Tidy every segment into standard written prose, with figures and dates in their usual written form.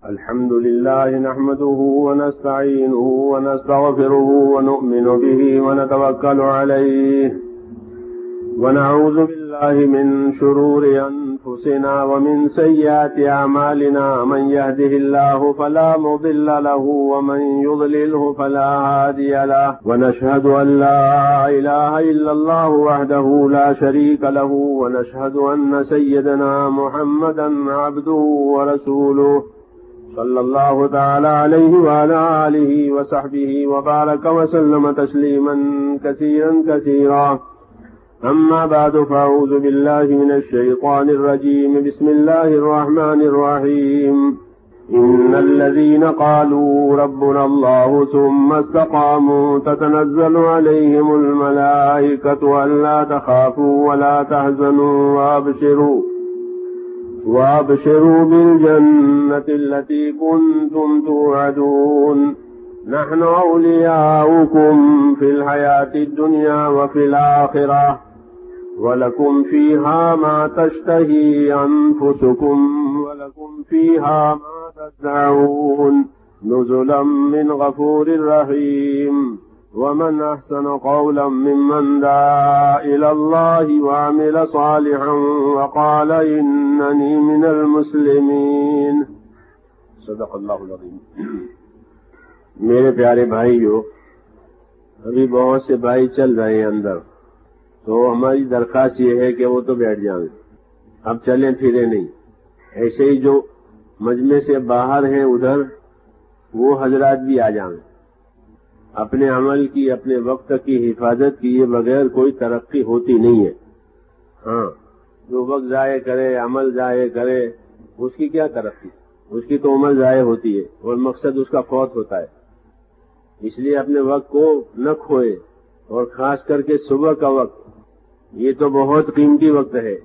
الحمد لله نحمده ونستعينه ونستغفره ونؤمن به ونتوكل عليه ونعوذ بالله من شرور أنفسنا ومن سيئات أعمالنا من يهده الله فلا مضل له ومن يضلله فلا هادي له ونشهد أن لا إله إلا الله وحده لا شريك له ونشهد أن سيدنا محمدا عبده ورسوله صلى الله تعالى عليه وعلى آله وصحبه وبارك وسلم تسليما كثيرا كثيرا. أما بعد فأعوذ بالله من الشيطان الرجيم. بسم الله الرحمن الرحيم. إن الذين قالوا ربنا الله ثم استقاموا تتنزل عليهم الملائكة ألا تخافوا ولا تحزنوا وابشروا بالجنة التي كنتم توعدون. نحن أولياؤكم في الحياة الدنيا وفي الآخرة ولكم فيها ما تشتهي أنفسكم ولكم فيها ما تدعون نزلا من غفور رحيم. ومن أحسن قولا ممن دعا إلى الله وعمل صالحا وقال إنني من المسلمين. صدق اللہ العظیم. میرے پیارے بھائیو، ابھی بہت سے بھائی چل رہے ہیں اندر، تو ہماری درخواست یہ ہے کہ وہ تو بیٹھ جائیں، اب چلیں پھریں نہیں. ایسے ہی جو مجمع سے باہر ہیں ادھر وہ حضرات بھی آ جائیں. اپنے عمل کی، اپنے وقت کی حفاظت کیے بغیر کوئی ترقی ہوتی نہیں ہے. ہاں، جو وقت ضائع کرے، عمل ضائع کرے، اس کی کیا ترقی؟ اس کی تو عمر ضائع ہوتی ہے اور مقصد اس کا فوت ہوتا ہے. اس لیے اپنے وقت کو نہ کھوئے، اور خاص کر کے صبح کا وقت، یہ تو بہت قیمتی وقت ہے.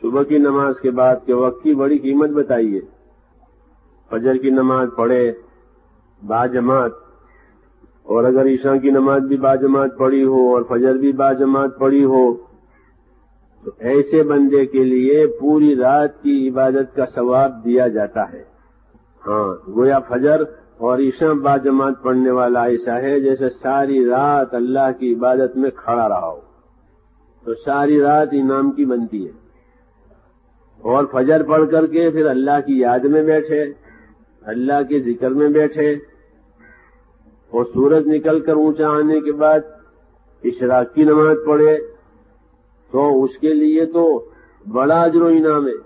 صبح کی نماز کے بعد کے وقت کی بڑی قیمت بتائیے. فجر کی نماز پڑھے باجماعت، اور اگر عشاء کی نماز بھی باجماعت پڑھی ہو اور فجر بھی باجماعت پڑھی ہو، تو ایسے بندے کے لیے پوری رات کی عبادت کا ثواب دیا جاتا ہے. ہاں، گویا فجر اور عشاء باجماعت پڑھنے والا ایسا ہے جیسے ساری رات اللہ کی عبادت میں کھڑا رہا ہو، تو ساری رات انعام کی بنتی ہے. اور فجر پڑھ کر کے پھر اللہ کی یاد میں بیٹھے، اللہ کے ذکر میں بیٹھے، اور سورج نکل کر اونچا آنے کے بعد اشراق کی نماز پڑھے، تو اس کے لیے تو بڑا اجر و انعام ہے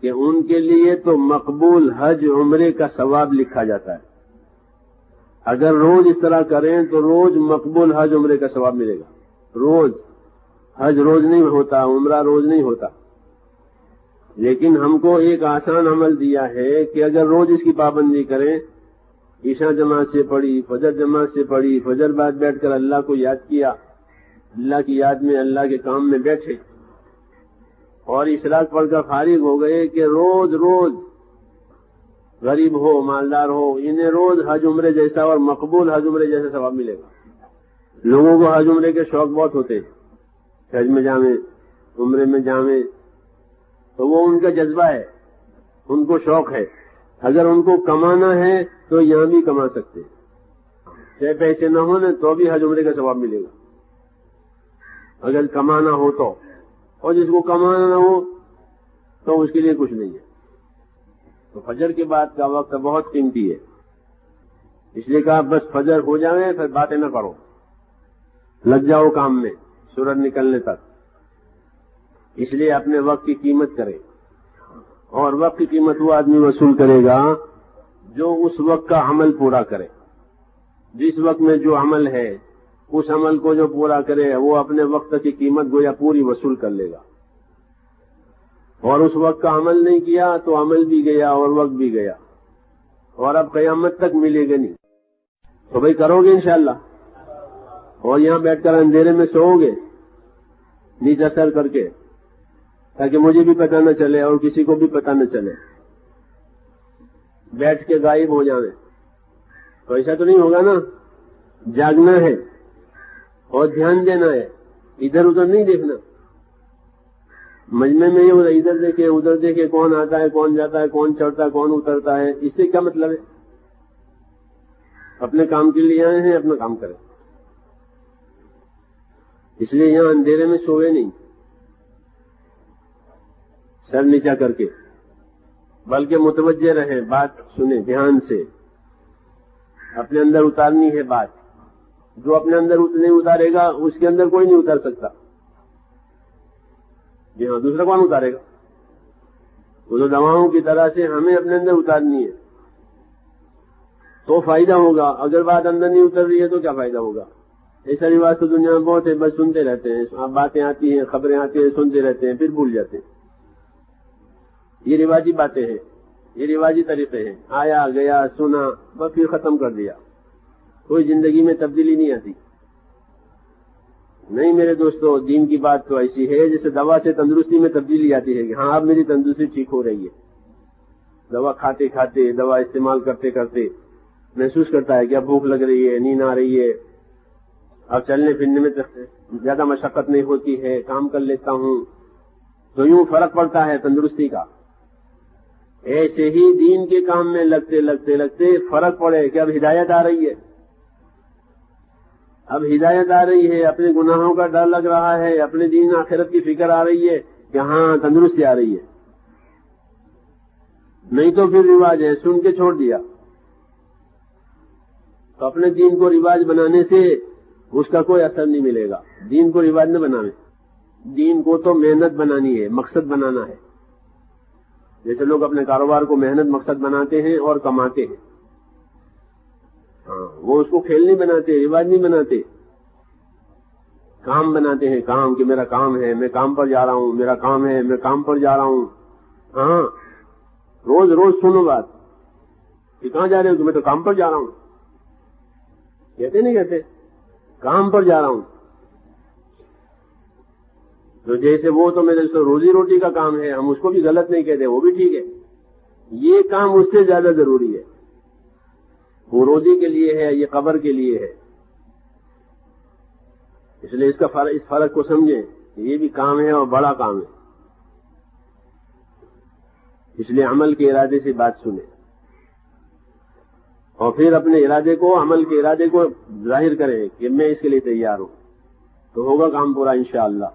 کہ ان کے لیے تو مقبول حج عمرے کا ثواب لکھا جاتا ہے. اگر روز اس طرح کریں تو روز مقبول حج عمرے کا ثواب ملے گا. روز حج روز نہیں ہوتا، عمرہ روز نہیں ہوتا، لیکن ہم کو ایک آسان عمل دیا ہے کہ اگر روز اس کی پابندی کریں، عشاء جماعت سے پڑھی، فجر جماعت سے پڑھی، فجر بعد بیٹھ کر اللہ کو یاد کیا، اللہ کی یاد میں اللہ کے کام میں بیٹھے، اور اشراق پڑھ کر فارغ ہو گئے کہ روز روز غریب ہو مالدار ہو، انہیں روز حج عمرے جیسا اور مقبول حج عمرے جیسا ثواب ملے گا. لوگوں کو حج عمرے کے شوق بہت ہوتے ہیں، حج میں جاویں، عمرے میں جاویں، تو وہ ان کا جذبہ ہے، ان کو شوق ہے. اگر ان کو کمانا ہے تو یہاں بھی کما سکتے ہیں، چاہے پیسے نہ ہوں تو بھی حج عمرے کا ثواب ملے گا اگر کمانا ہو تو. اور جس کو کمانا نہ ہو تو اس کے لیے کچھ نہیں ہے. تو فجر کے بعد کا وقت بہت قیمتی ہے، اس لیے کہا بس فجر ہو جائے پھر باتیں نہ کرو، لگ جاؤ کام میں سورج نکلنے تک. اس لیے اپنے وقت کی قیمت کریں، اور وقت کی قیمت وہ آدمی وصول کرے گا جو اس وقت کا عمل پورا کرے. جس وقت میں جو عمل ہے اس عمل کو جو پورا کرے وہ اپنے وقت کی قیمت گویا پوری وصول کر لے گا. اور اس وقت کا عمل نہیں کیا تو عمل بھی گیا اور وقت بھی گیا، اور اب قیامت تک ملے گا نہیں. تو بھائی کرو گے انشاءاللہ، اور یہاں بیٹھ کر اندھیرے میں سو گے نیچا سر کر کے، تاکہ مجھے بھی پتہ نہ چلے اور کسی کو بھی پتہ نہ چلے، بیٹھ کے غائب ہو جائیں، تو ایسا تو نہیں ہوگا نا. جاگنا ہے اور دھیان دینا ہے، ادھر ادھر نہیں دیکھنا. مجمع میں یہ ادھر دیکھے ادھر دیکھے، کون آتا ہے کون جاتا ہے، کون چڑھتا ہے کون اترتا ہے، اس سے کیا مطلب ہے؟ اپنے کام کے لیے آئے ہیں، اپنا کام کریں. اس لیے یہاں اندھیرے میں سوئے نہیں سر نیچا کر کے، بلکہ متوجہ رہیں، بات سنیں دھیان سے، اپنے اندر اتارنی ہے بات. جو اپنے اندر نہیں اتارے گا اس کے اندر کوئی نہیں اتار سکتا. جی ہاں، دوسرا کون اتارے گا؟ وہ تو دواؤں کی طرح سے ہمیں اپنے اندر اتارنی ہے تو فائدہ ہوگا. اگر بات اندر نہیں اتر رہی ہے تو کیا فائدہ ہوگا؟ ایسا رواج تو دنیا میں بہت ہے، بس سنتے رہتے ہیں، باتیں آتی ہیں خبریں آتی ہیں سنتے رہتے ہیں پھر بھول جاتے ہیں. یہ رواجی باتیں ہیں، یہ رواجی طریقے ہیں، آیا گیا سنا بس پھر ختم کر دیا. کوئی زندگی میں تبدیلی نہیں آتی. نہیں میرے دوستو، دین کی بات تو ایسی ہے جیسے دوا سے تندرستی میں تبدیلی آتی ہے کہ ہاں اب میری تندرستی ٹھیک ہو رہی ہے. دوا کھاتے کھاتے، دوا استعمال کرتے کرتے محسوس کرتا ہے کہ اب بھوک لگ رہی ہے، نیند آ رہی ہے، اب چلنے پھرنے میں زیادہ مشقت نہیں ہوتی ہے، کام کر لیتا ہوں، تو یوں فرق پڑتا ہے تندرستی کا. ایسے ہی دین کے کام میں لگتے لگتے لگتے فرق پڑے کہ اب ہدایت آ رہی ہے، اب ہدایت آ رہی ہے، اپنے گناہوں کا ڈر لگ رہا ہے، اپنے دین آخرت کی فکر آ رہی ہے کہ ہاں تندرستی آ رہی ہے. نہیں تو پھر رواج ہے، سن کے چھوڑ دیا. تو اپنے دین کو رواج بنانے سے اس کا کوئی اثر نہیں ملے گا. دین کو رواج نہ بناویں، دین کو تو محنت بنانی ہے، مقصد بنانا ہے. جیسے لوگ اپنے کاروبار کو محنت مقصد بناتے ہیں اور کماتے ہیں، وہ اس کو کھیل نہیں بناتے، رواج نہیں بناتے، کام بناتے ہیں. کام کہ میرا کام ہے، میں کام پر جا رہا ہوں، میرا کام ہے، میں کام پر جا رہا ہوں. ہاں روز روز سنو بات کہ کہاں جا رہے ہو؟ کہ میں تو کام پر جا رہا ہوں. کہتے نہیں کہتے کام پر جا رہا ہوں. تو جیسے وہ تو میرے سے روزی روٹی کا کام ہے، ہم اس کو بھی غلط نہیں کہتے، وہ بھی ٹھیک ہے. یہ کام اس سے زیادہ ضروری ہے. وہ روزی کے لیے ہے، یہ قبر کے لیے ہے. اس لیے اس فرق کو سمجھیں کہ یہ بھی کام ہے اور بڑا کام ہے. اس لیے عمل کے ارادے سے بات سنیں اور پھر اپنے ارادے کو، عمل کے ارادے کو ظاہر کریں کہ میں اس کے لیے تیار ہوں، تو ہوگا کام پورا انشاءاللہ.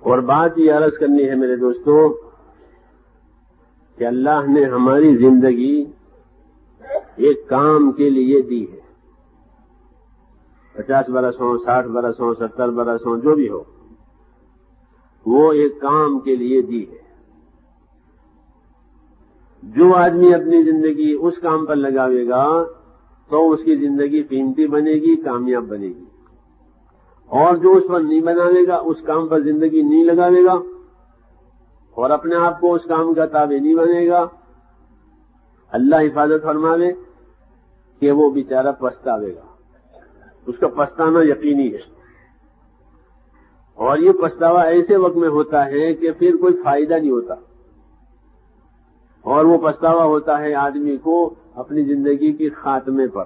اور بات یہ عرض کرنی ہے میرے دوستو کہ اللہ نے ہماری زندگی ایک کام کے لیے دی ہے. 50 برس ہوں، 60 برس ہوں، 70 برس ہوں، جو بھی ہو، وہ ایک کام کے لیے دی ہے. جو آدمی اپنی زندگی اس کام پر لگاوے گا تو اس کی زندگی قیمتی بنے گی، کامیاب بنے گی. اور جو اس پر نہیں بناوے گا، اس کام پر زندگی نہیں لگاوے گا اور اپنے آپ کو اس کام کا تابع نہیں بنے گا، اللہ حفاظت فرماوے کہ وہ بیچارہ پچھتاوے گا. اس کا پچھتانا یقینی ہے. اور یہ پچھتاوا ایسے وقت میں ہوتا ہے کہ پھر کوئی فائدہ نہیں ہوتا. اور وہ پچھتاوا ہوتا ہے آدمی کو اپنی زندگی کی خاتمے پر.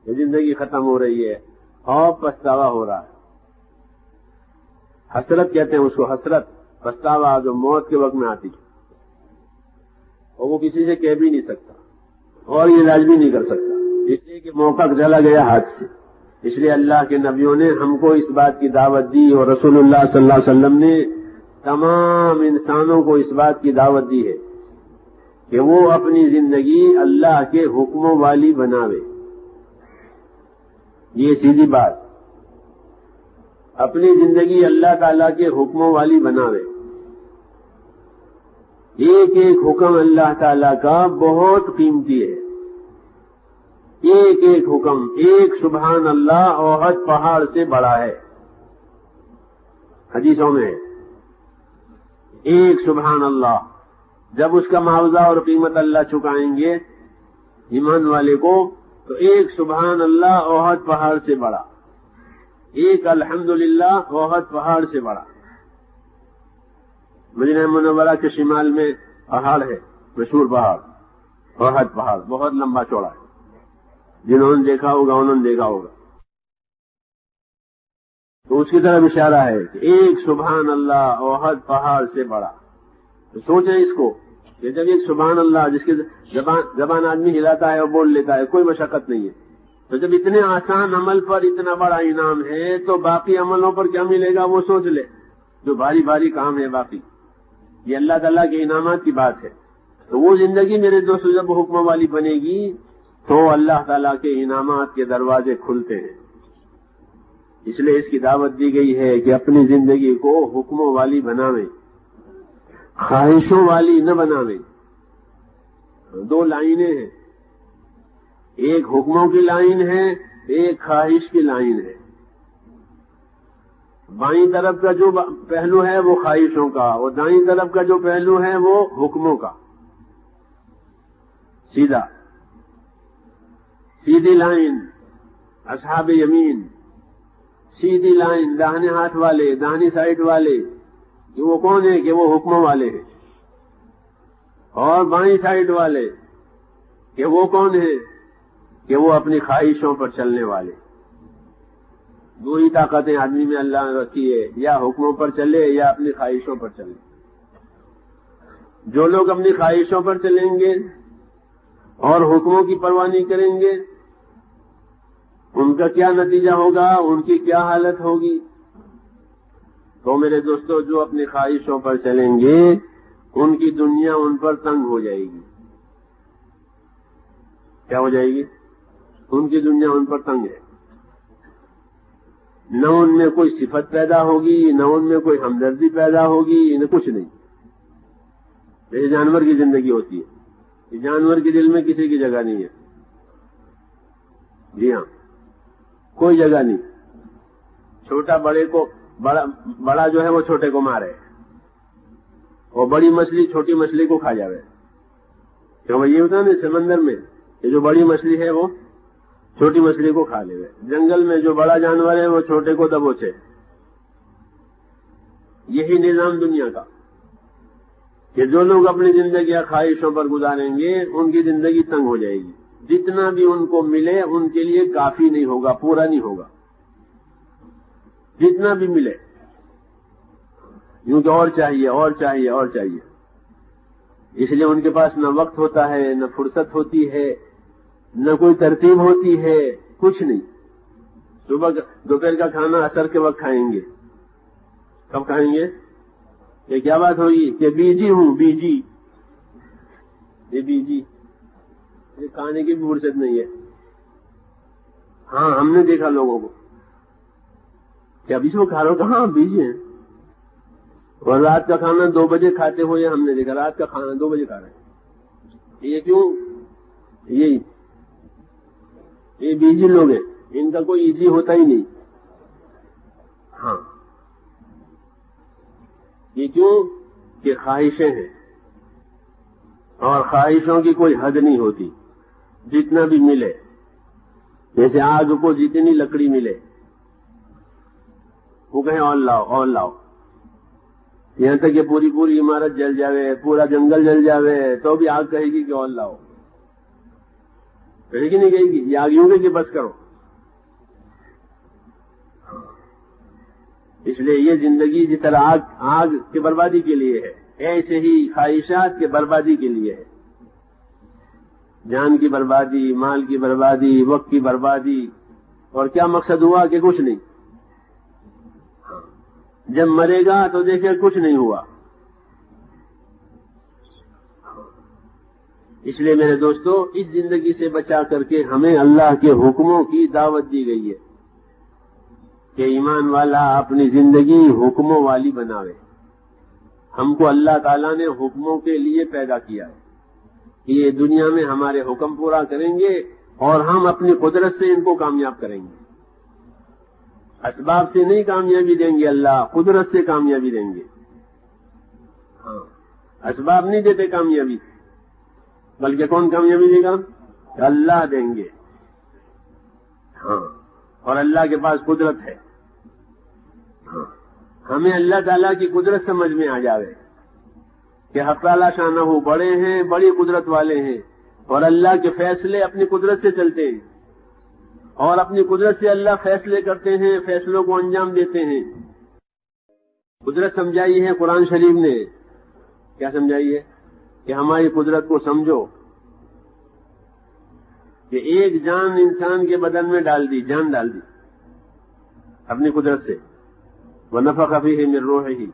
یہ زندگی ختم ہو رہی ہے اور پچھتاوا ہو رہا ہے. حسرت کہتے ہیں اس کو، حسرت، پچھتاوا جو موت کے وقت میں آتی اور وہ کسی سے کہہ بھی نہیں سکتا اور یہ علاج بھی نہیں کر سکتا، اس لیے کہ موقع چلا گیا ہاتھ سے. اس لیے اللہ کے نبیوں نے ہم کو اس بات کی دعوت دی اور رسول اللہ صلی اللہ علیہ وسلم نے تمام انسانوں کو اس بات کی دعوت دی ہے کہ وہ اپنی زندگی اللہ کے حکموں والی بناوے. یہ سیدھی بات، اپنی زندگی اللہ تعالیٰ کے حکموں والی بناوے. ایک ایک حکم اللہ تعالیٰ کا بہت قیمتی ہے. ایک ایک حکم، ایک سبحان اللہ احد پہاڑ سے بڑا ہے. حدیثوں میں ایک سبحان اللہ، جب اس کا معاوضہ اور قیمت اللہ چکائیں گے ایمان والے کو، تو ایک سبحان اللہ احد پہاڑ سے بڑا، ایک الحمدللہ احد پہاڑ سے بڑا. مدینہ منورہ کے شمال میں پہاڑ ہے، مشہور پہاڑ احد پہاڑ، بہت لمبا چوڑا ہے. جنہوں نے دیکھا ہوگا انہوں نے دیکھا ہوگا. تو اس کی طرف اشارہ ہے کہ ایک سبحان اللہ احد پہاڑ سے بڑا. تو سوچیں اس کو کہ جب ایک سبحان اللہ جس کی زبان آدمی ہلاتا ہے اور بول لیتا ہے، کوئی مشقت نہیں ہے، تو جب اتنے آسان عمل پر اتنا بڑا انعام ہے تو باقی عملوں پر کیا ملے گا وہ سوچ لے. جو بھاری بھاری کام ہے باقی، یہ اللہ تعالیٰ کے انعامات کی بات ہے. تو وہ زندگی میرے دوست جب حکم والی بنے گی تو اللہ تعالیٰ کے انعامات کے دروازے کھلتے ہیں. اس لیے اس کی دعوت دی گئی ہے کہ اپنی زندگی کو حکموں والی بناویں، خواہشوں والی نہ بناویں. دو لائنیں ہیں، ایک حکموں کی لائن ہے، ایک خواہش کی لائن ہے. بائیں طرف کا جو پہلو ہے وہ خواہشوں کا، اور دائیں طرف کا جو پہلو ہے وہ حکموں کا. سیدھی لائن اصحاب یمین، سیدھی لائن داہنے ہاتھ والے، داہنی سائڈ والے، کہ وہ کون ہے کہ وہ حکموں والے ہیں. اور بائیں سائڈ والے کہ وہ کون ہے کہ وہ اپنی خواہشوں پر چلنے والے. دو ہی طاقتیں آدمی میں اللہ نے رکھی ہے، یا حکموں پر چلے یا اپنی خواہشوں پر چلے. جو لوگ اپنی خواہشوں پر چلیں گے اور حکموں کی پرواہ نہیں کریں گے، ان کا کیا نتیجہ ہوگا، ان کی کیا حالت ہوگی. تو میرے دوستو، جو اپنی خواہشوں پر چلیں گے ان کی دنیا ان پر تنگ ہو جائے گی. کیا ہو جائے گی؟ ان کی دنیا ان پر تنگ ہے. نہ ان میں کوئی صفت پیدا ہوگی، نہ ان میں کوئی ہمدردی پیدا ہوگی، نہ کچھ نہیں. جیسے جانور کی زندگی ہوتی ہے، جانور کے دل میں کسی کی جگہ نہیں ہے. جی ہاں، کوئی جگہ نہیں. چھوٹا بڑے کو بڑا جو ہے وہ چھوٹے کو مارے، اور بڑی مچھلی چھوٹی مچھلی کو کھا جاوے. کیوں یہ ہوتا ہے نا سمندر میں کہ جو بڑی مچھلی ہے وہ چھوٹی مچھلی کو کھا لے. جنگل میں جو بڑا جانور ہے وہ چھوٹے کو دبوچے. یہی نظام دنیا کا کہ جو لوگ اپنی زندگی خواہشوں پر گزاریں گے ان کی زندگی تنگ ہو جائے گی. جتنا بھی ان کو ملے ان کے لیے کافی نہیں ہوگا، پورا نہیں ہوگا. جتنا بھی ملے یوں کہ اور چاہیے اور چاہیے اور چاہیے. اس لیے ان کے پاس نہ وقت ہوتا ہے، نہ فرصت ہوتی ہے، نہ کوئی ترتیب ہوتی ہے، کچھ نہیں. صبح دوپہر کا کھانا عصر کے وقت کھائیں گے. کب کھائیں گے؟ کہ کیا بات ہوئی کہ بیجی ہوں، بیجی، یہ بیجی، یہ کھانے کی بھی فرصت نہیں ہے. ہاں ہم نے دیکھا لوگوں کو کہ ابھی سے وہ کھا رہے ہو، کہاں بیجی ہیں. اور رات کا کھانا 2 بجے کھاتے ہوئے ہم نے دیکھا، رات کا کھانا 2 بجے کھا رہے ہیں. یہ کیوں؟ یہ بیجی لوگ ہیں، ان کا کوئی ایزی ہوتا ہی نہیں. ہاں، یہ کیوں کہ خواہشیں ہیں، اور خواہشوں کی کوئی حد نہیں ہوتی. جتنا بھی ملے، جیسے آگ کو جتنی لکڑی ملے وہ کہیں اور لاؤ اور لاؤ، یہاں تک کہ پوری پوری عمارت جل جاوے، پورا جنگل جل جاوے تو بھی آگ کہے گی کہ اور لاؤ. کہے گی نہیں کہے گی؟ یہ آگ یوں کہ بس کرو. اس لیے یہ زندگی جس طرح آگ کی بربادی کے لیے ہے، ایسے ہی خواہشات کے بربادی کے لیے ہے. جان کی بربادی، مال کی بربادی، وقت کی بربادی. اور کیا مقصد ہوا کہ کچھ نہیں. جب مرے گا تو دیکھے کچھ نہیں ہوا. اس لیے میرے دوستو، اس زندگی سے بچا کر کے ہمیں اللہ کے حکموں کی دعوت دی گئی ہے کہ ایمان والا اپنی زندگی حکموں والی بناوے. ہم کو اللہ تعالیٰ نے حکموں کے لیے پیدا کیا ہے کہ یہ دنیا میں ہمارے حکم پورا کریں گے اور ہم اپنی قدرت سے ان کو کامیاب کریں گے. اسباب سے نہیں کامیابی دیں گے اللہ، قدرت سے کامیابی دیں گے. ہاں، اسباب نہیں دیتے کامیابی، بلکہ کون کامیابی دے گا؟ اللہ دیں گے. ہاں، اور اللہ کے پاس قدرت ہے. ہاں، ہمیں اللہ تعالیٰ کی قدرت سمجھ میں آ جاوے کہ حق تعالیٰ شانہ بڑے ہیں، بڑی قدرت والے ہیں، اور اللہ کے فیصلے اپنی قدرت سے چلتے ہیں. اور اپنی قدرت سے اللہ فیصلے کرتے ہیں، فیصلوں کو انجام دیتے ہیں۔ قدرت سمجھائی ہے قرآن شریف نے، کیا سمجھائی ہے؟ کہ ہماری قدرت کو سمجھو، کہ ایک جان انسان کے بدن میں ڈال دی، جان ڈال دی اپنی قدرت سے، وَنَفَخَ فِيهِ مِن رُوحِهِ،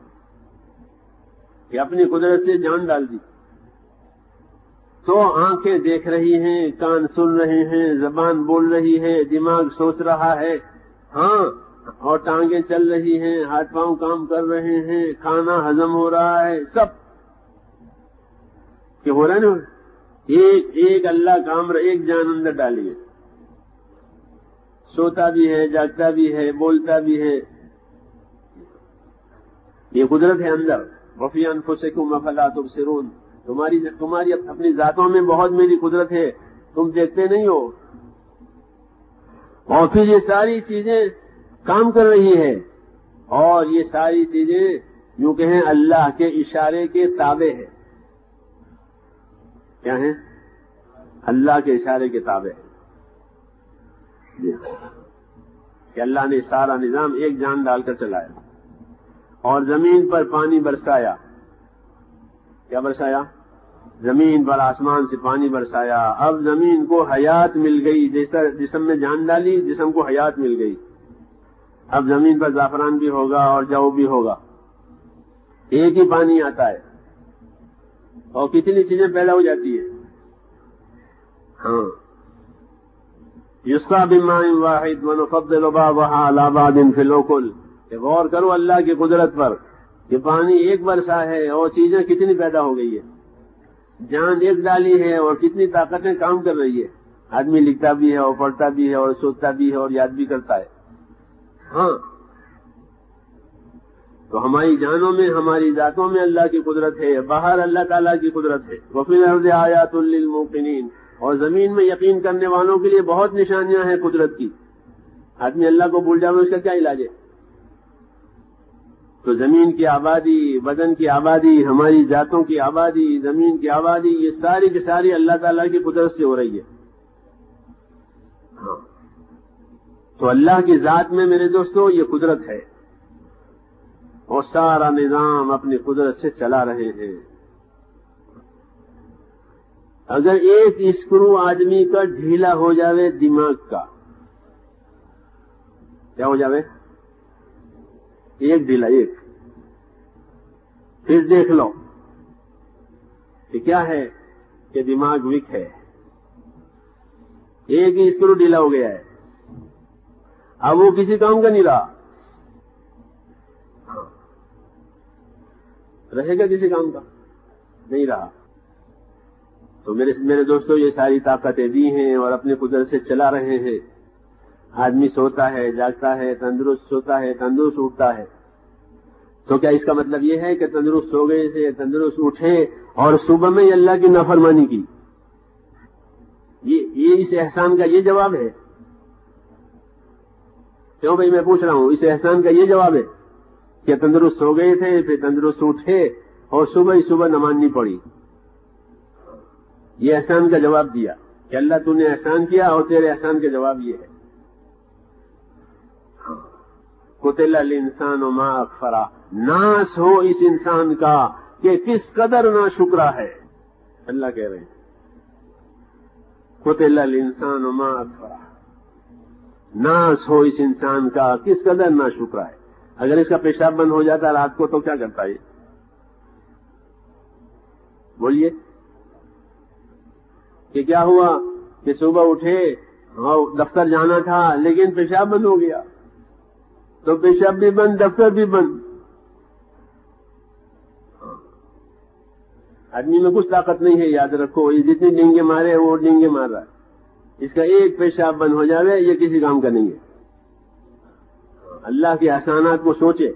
کہ اپنی قدرت سے جان ڈال دی تو آنکھیں دیکھ رہی ہیں، کان سن رہے ہیں، زبان بول رہی ہے، دماغ سوچ رہا ہے، ہاں، اور ٹانگیں چل رہی ہیں، ہاتھ پاؤں کام کر رہے ہیں، کھانا ہضم ہو رہا ہے، سب کہ ہو رہا ہے نا۔ ایک اللہ کام ایک جان اندر ڈالیے، سوتا بھی ہے، جاگتا بھی ہے، بولتا بھی ہے، یہ قدرت ہے اندر۔ وَفِي أَنفُسِكُمْ أَفَلَا تُبْصِرُونَ، تمہاری اپنی ذاتوں میں بہت میری قدرت ہے، تم دیکھتے نہیں ہو۔ اور پھر یہ ساری چیزیں کام کر رہی ہے، اور یہ ساری چیزیں یوں کہیں اللہ کے اشارے کے تابع ہے۔ کیا ہیں؟ اللہ کے اشارے کے تابع ہے، کہ اللہ نے سارا نظام ایک جان ڈال کر چلایا، اور زمین پر پانی برسایا۔ کیا برسایا؟ زمین پر آسمان سے پانی برسایا۔ اب زمین کو حیات مل گئی، جیسا جسم میں جان ڈالی، جسم کو حیات مل گئی۔ اب زمین پر زعفران بھی ہوگا اور جو بھی ہوگا، ایک ہی پانی آتا ہے اور کتنی چیزیں پیدا ہو جاتی ہیں۔ ہاں، یسقى بماء واحد ونفضل بعضها على بعض في الأكل، کہ غور کرو اللہ کی قدرت پر کہ پانی ایک برسا ہے اور چیزیں کتنی پیدا ہو گئی ہے، جان ایک ڈالی ہے اور کتنی طاقتیں کام کر رہی ہے۔ آدمی لکھتا بھی ہے اور پڑھتا بھی ہے اور سوچتا بھی ہے اور یاد بھی کرتا ہے۔ ہاں، تو ہماری جانوں میں، ہماری ذاتوں میں اللہ کی قدرت ہے، باہر اللہ تعالیٰ کی قدرت ہے۔ وَفِي الْأَرْضِ آيَاتٌ لِّلْمُوقِنِينَ، اور زمین میں یقین کرنے والوں کے لیے بہت نشانیاں ہیں قدرت کی۔ آدمی اللہ کو بھول جائے اس کا کیا علاج ہے؟ تو زمین کی آبادی، بدن کی آبادی، ہماری ذاتوں کی آبادی، زمین کی آبادی، یہ ساری کی ساری اللہ تعالیٰ کی قدرت سے ہو رہی ہے۔ ہاں، تو اللہ کی ذات میں میرے دوستو یہ قدرت ہے، اور سارا نظام اپنی قدرت سے چلا رہے ہیں۔ اگر ایک اسکرو آدمی کا ڈھیلا ہو جاوے دماغ کا، کیا ہو جاوے؟ ایک ڈھیلا، ایک، پھر دیکھ لو کہ کیا ہے، کہ دماغ ویک ہے۔ ایک ہی اسکرو ڈھیلا ہو گیا ہے، اب وہ کسی کام کا نہیں رہا، رہے گا کسی کام کا نہیں رہا۔ تو میرے دوستو، یہ ساری طاقتیں دی ہیں اور اپنی قدرت سے چلا رہے ہیں۔ آدمی سوتا ہے، جاگتا ہے، تندرست سوتا ہے، تندرست اٹھتا ہے، تو کیا اس کا مطلب یہ ہے کہ تندرست سو گئے تھے، تندرست اٹھے اور صبح میں اللہ کی نافرمانی کی؟ یہ اس احسان کا یہ جواب ہے؟ کیوں بھائی میں پوچھ رہا ہوں، اس احسان کا یہ جواب ہے کہ تندرست ہو گئے تھے، پھر تندرست اٹھے اور صبح ہی صبح نماز نہیں پڑھی؟ یہ احسان کا جواب دیا کہ اللہ تو نے احسان کیا اور تیرے احسان کا جواب یہ ہے۔ قتل الانسان ما اکفرہ، ناس ہو اس انسان کا کہ کس قدر نا شکرا ہے۔ اللہ کہہ رہے ہیں قتل الانسان ما اکفرہ، ناس ہو اس انسان کا کس قدر نا شکرا ہے۔ اگر اس کا پیشاب بند ہو جاتا رات کو تو کیا کرتا ہے؟ بولیے کہ کیا ہوا کہ صبح اٹھے اور دفتر جانا تھا لیکن پیشاب بند ہو گیا، تو پیشاب بھی بند، دفتر بھی بند۔ آدمی میں کچھ طاقت نہیں ہے، یاد رکھو، یہ جتنی ڈینگے مارے وہ ڈینگے مار رہا ہے، اس کا ایک پیشاب بند ہو جائے یہ کسی کام کا نہیں ہے۔ اللہ کے احسانات کو سوچے۔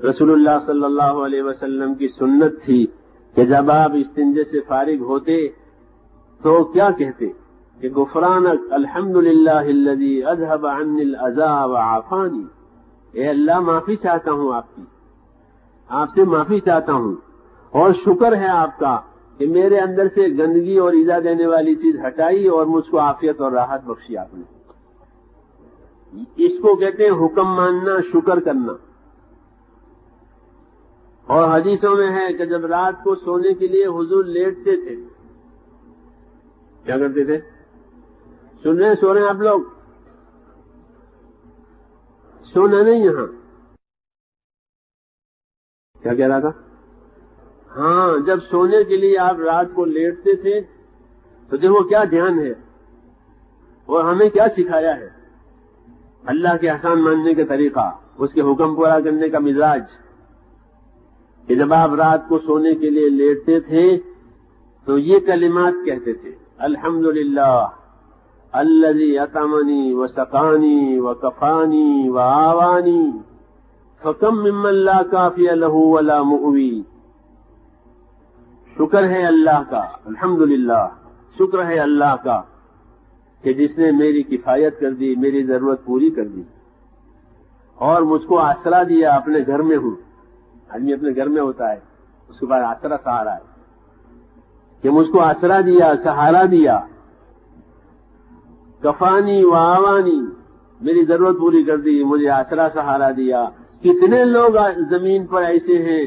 رسول اللہ صلی اللہ علیہ وسلم کی سنت تھی کہ جب آپ استنجے سے فارغ ہوتے تو کیا کہتے کہ غفرانک الحمدللہ الذی اذهب عنی الاذی وعافانی، اے اللہ معافی چاہتا ہوں آپ کی، آپ سے معافی چاہتا ہوں، اور شکر ہے آپ کا کہ میرے اندر سے گندگی اور ایذا دینے والی چیز ہٹائی اور مجھ کو عافیت اور راحت بخشی آپ نے. اس کو کہتے ہیں حکم ماننا، شکر کرنا. اور حدیثوں میں ہے کہ جب رات کو سونے کے لیے حضور لیٹتے تھے کیا کرتے تھے؟ سن رہے ہیں؟ سو رہے ہیں آپ لوگ؟ سونا نہیں یہاں. کیا کہہ رہا تھا؟ ہاں، جب سونے کے لیے آپ رات کو لیٹتے تھے تو دیکھو کیا دھیان ہے اور ہمیں کیا سکھایا ہے. اللہ کے احسان ماننے کا طریقہ، اس کے حکم پورا کرنے کا مزاج، کہ جب آپ رات کو سونے کے لیے لیٹتے تھے تو یہ کلمات کہتے تھے: الحمدللہ الذی اطعمنی وسقانی وکفانی وآوانی فکم ممن لا کافی لہ ولا مؤوی. شکر ہے اللہ کا، الحمدللہ، شکر ہے اللہ کا کہ جس نے میری کفایت کر دی، میری ضرورت پوری کر دی اور مجھ کو آسرا دیا. اپنے گھر میں ہوں، آدمی اپنے گھر میں ہوتا ہے، اس کے بعد آسرا سہارا ہے، کہ مجھ کو آسرا دیا، سہارا دیا. کفانی وآوانی، میری ضرورت پوری کر دی، مجھے آسرا سہارا دیا. کتنے لوگ زمین پر ایسے ہیں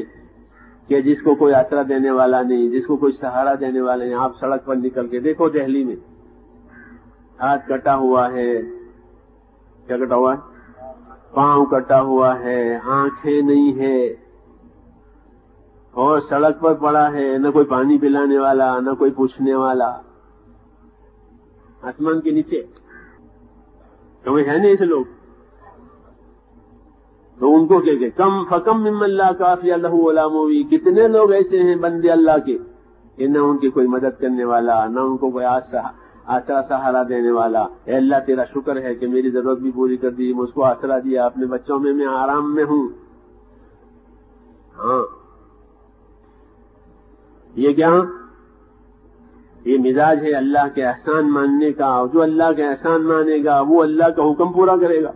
کہ جس کو کوئی آسرا دینے والا نہیں، جس کو کوئی سہارا دینے والا نہیں. آپ سڑک پر نکل کے دیکھو دہلی میں، ہاتھ کٹا ہوا ہے، کیا کٹا ہوا ہے؟ پاؤں کٹا ہوا ہے، آنکھیں نہیں ہے، اور سڑک پر پڑا ہے، نہ کوئی پانی پلانے والا، نہ کوئی پوچھنے والا. آسمان کے نیچے کبھی ہے نہیں ایسے لوگ. تو ان کو کہ کم فکم ممن لا کافی لہ ولا مؤوی. کتنے لوگ ایسے ہیں بندے اللہ کے کہ نہ ان کی کوئی مدد کرنے والا، نہ ان کو کوئی آسرا سہارا دینے والا. اے اللہ تیرا شکر ہے کہ میری ضرورت بھی پوری کر دی، مجھ کو آسرا دیا، اپنے بچوں میں آرام میں ہوں. ہاں، یہ کیا؟ یہ مزاج ہے اللہ کے احسان ماننے کا. اور جو اللہ کے احسان مانے گا وہ اللہ کا حکم پورا کرے گا.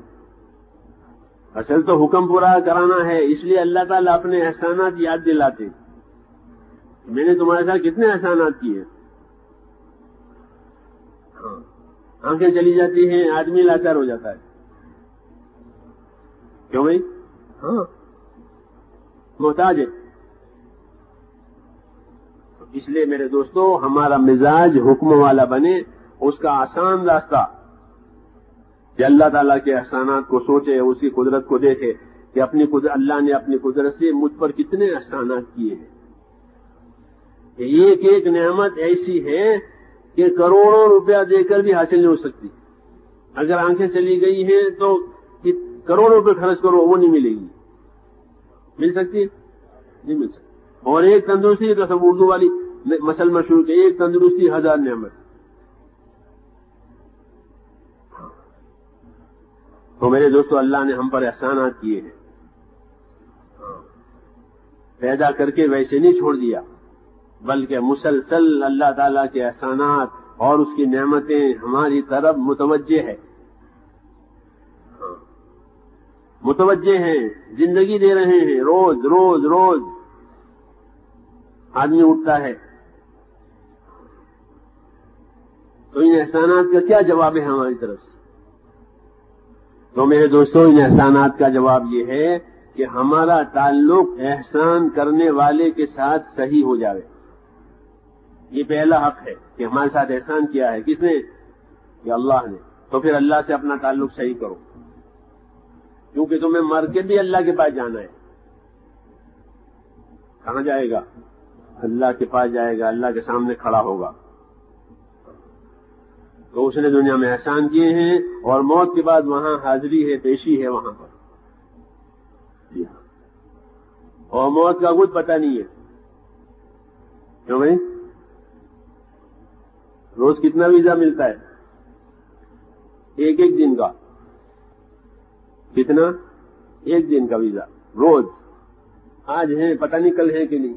اصل تو حکم پورا کرانا ہے، اس لیے اللہ تعالیٰ اپنے احسانات یاد دلاتے. میں نے تمہارے ساتھ کتنے احسانات کیے. ہاں، آنکھیں چلی جاتی ہیں، آدمی لاچار ہو جاتا ہے. کیوں بھائی؟ ہاں، محتاج ہے. اس لیے میرے دوستو، ہمارا مزاج حکم والا بنے. اس کا آسان راستہ کہ اللہ تعالیٰ کے احسانات کو سوچے، اس کی قدرت کو دیکھے کہ اللہ نے اپنی قدرت سے مجھ پر کتنے احسانات کیے ہیں. ایک ایک نعمت ایسی ہے کہ کروڑوں روپیہ دے کر بھی حاصل نہیں ہو سکتی. اگر آنکھیں چلی گئی ہیں تو کروڑوں روپے خرچ کرو، وہ نہیں ملے گی. مل سکتی ہے؟ نہیں مل سکتی. اور ایک تندرستی، تو سب اردو والی مسل مشہور کہ ایک تندرستی 1000 نعمت. تو میرے دوستو، اللہ نے ہم پر احسانات کیے ہیں. پیدا کر کے ویسے نہیں چھوڑ دیا، بلکہ مسلسل اللہ تعالیٰ کے احسانات اور اس کی نعمتیں ہماری طرف متوجہ ہے. متوجہ ہیں، زندگی دے رہے ہیں. روز روز روز آدمی اٹھتا ہے تو ان احسانات کا کیا جواب ہے ہماری طرف سے؟ تو میرے دوستو، ان احسانات کا جواب یہ ہے کہ ہمارا تعلق احسان کرنے والے کے ساتھ صحیح ہو جائے. یہ پہلا حق ہے کہ ہمارے ساتھ احسان کیا ہے. کس نے؟ کہ اللہ نے. تو پھر اللہ سے اپنا تعلق صحیح کرو، کیونکہ تمہیں مر کے بھی اللہ کے پاس جانا ہے. کہاں جائے گا؟ اللہ کے پاس جائے گا، اللہ کے سامنے کھڑا ہوگا. تو اس نے دنیا میں احسان کیے ہیں اور موت کے بعد وہاں حاضری ہے، پیشی ہے وہاں پر. اور موت کا کچھ پتہ نہیں ہے. کیوں بھائی؟ روز کتنا ویزا ملتا ہے؟ ایک ایک دن کا. کتنا؟ ایک دن کا ویزا روز. آج ہے، پتہ نہیں کل ہے کہ نہیں.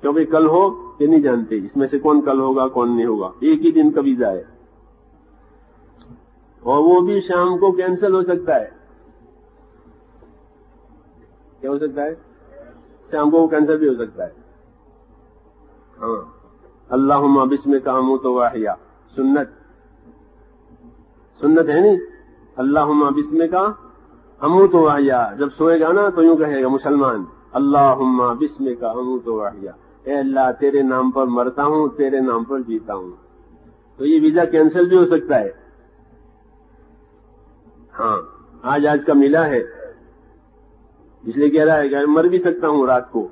کیوں بھائی؟ کل ہو کہ نہیں جانتے، اس میں سے کون کل ہوگا کون نہیں ہوگا. ایک ہی دن کا ویزا ہے، اور وہ بھی شام کو کینسل ہو سکتا ہے. کیا ہو سکتا ہے؟ شام کو کینسل بھی ہو سکتا ہے. ہاں اللہم بسمک اموت و احیا، سنت ہے نہیں، اللہم بسمک اموت و احیا، جب سوئے گا نا تو یوں کہے گا مسلمان، اللہم بسمک اموت و احیا، اے اللہ تیرے نام پر مرتا ہوں، تیرے نام پر جیتا ہوں۔ تو یہ ویزا کینسل بھی ہو سکتا ہے، ہاں آج کا ملا ہے، اس لیے کہہ رہا ہے کہ مر بھی سکتا ہوں رات کو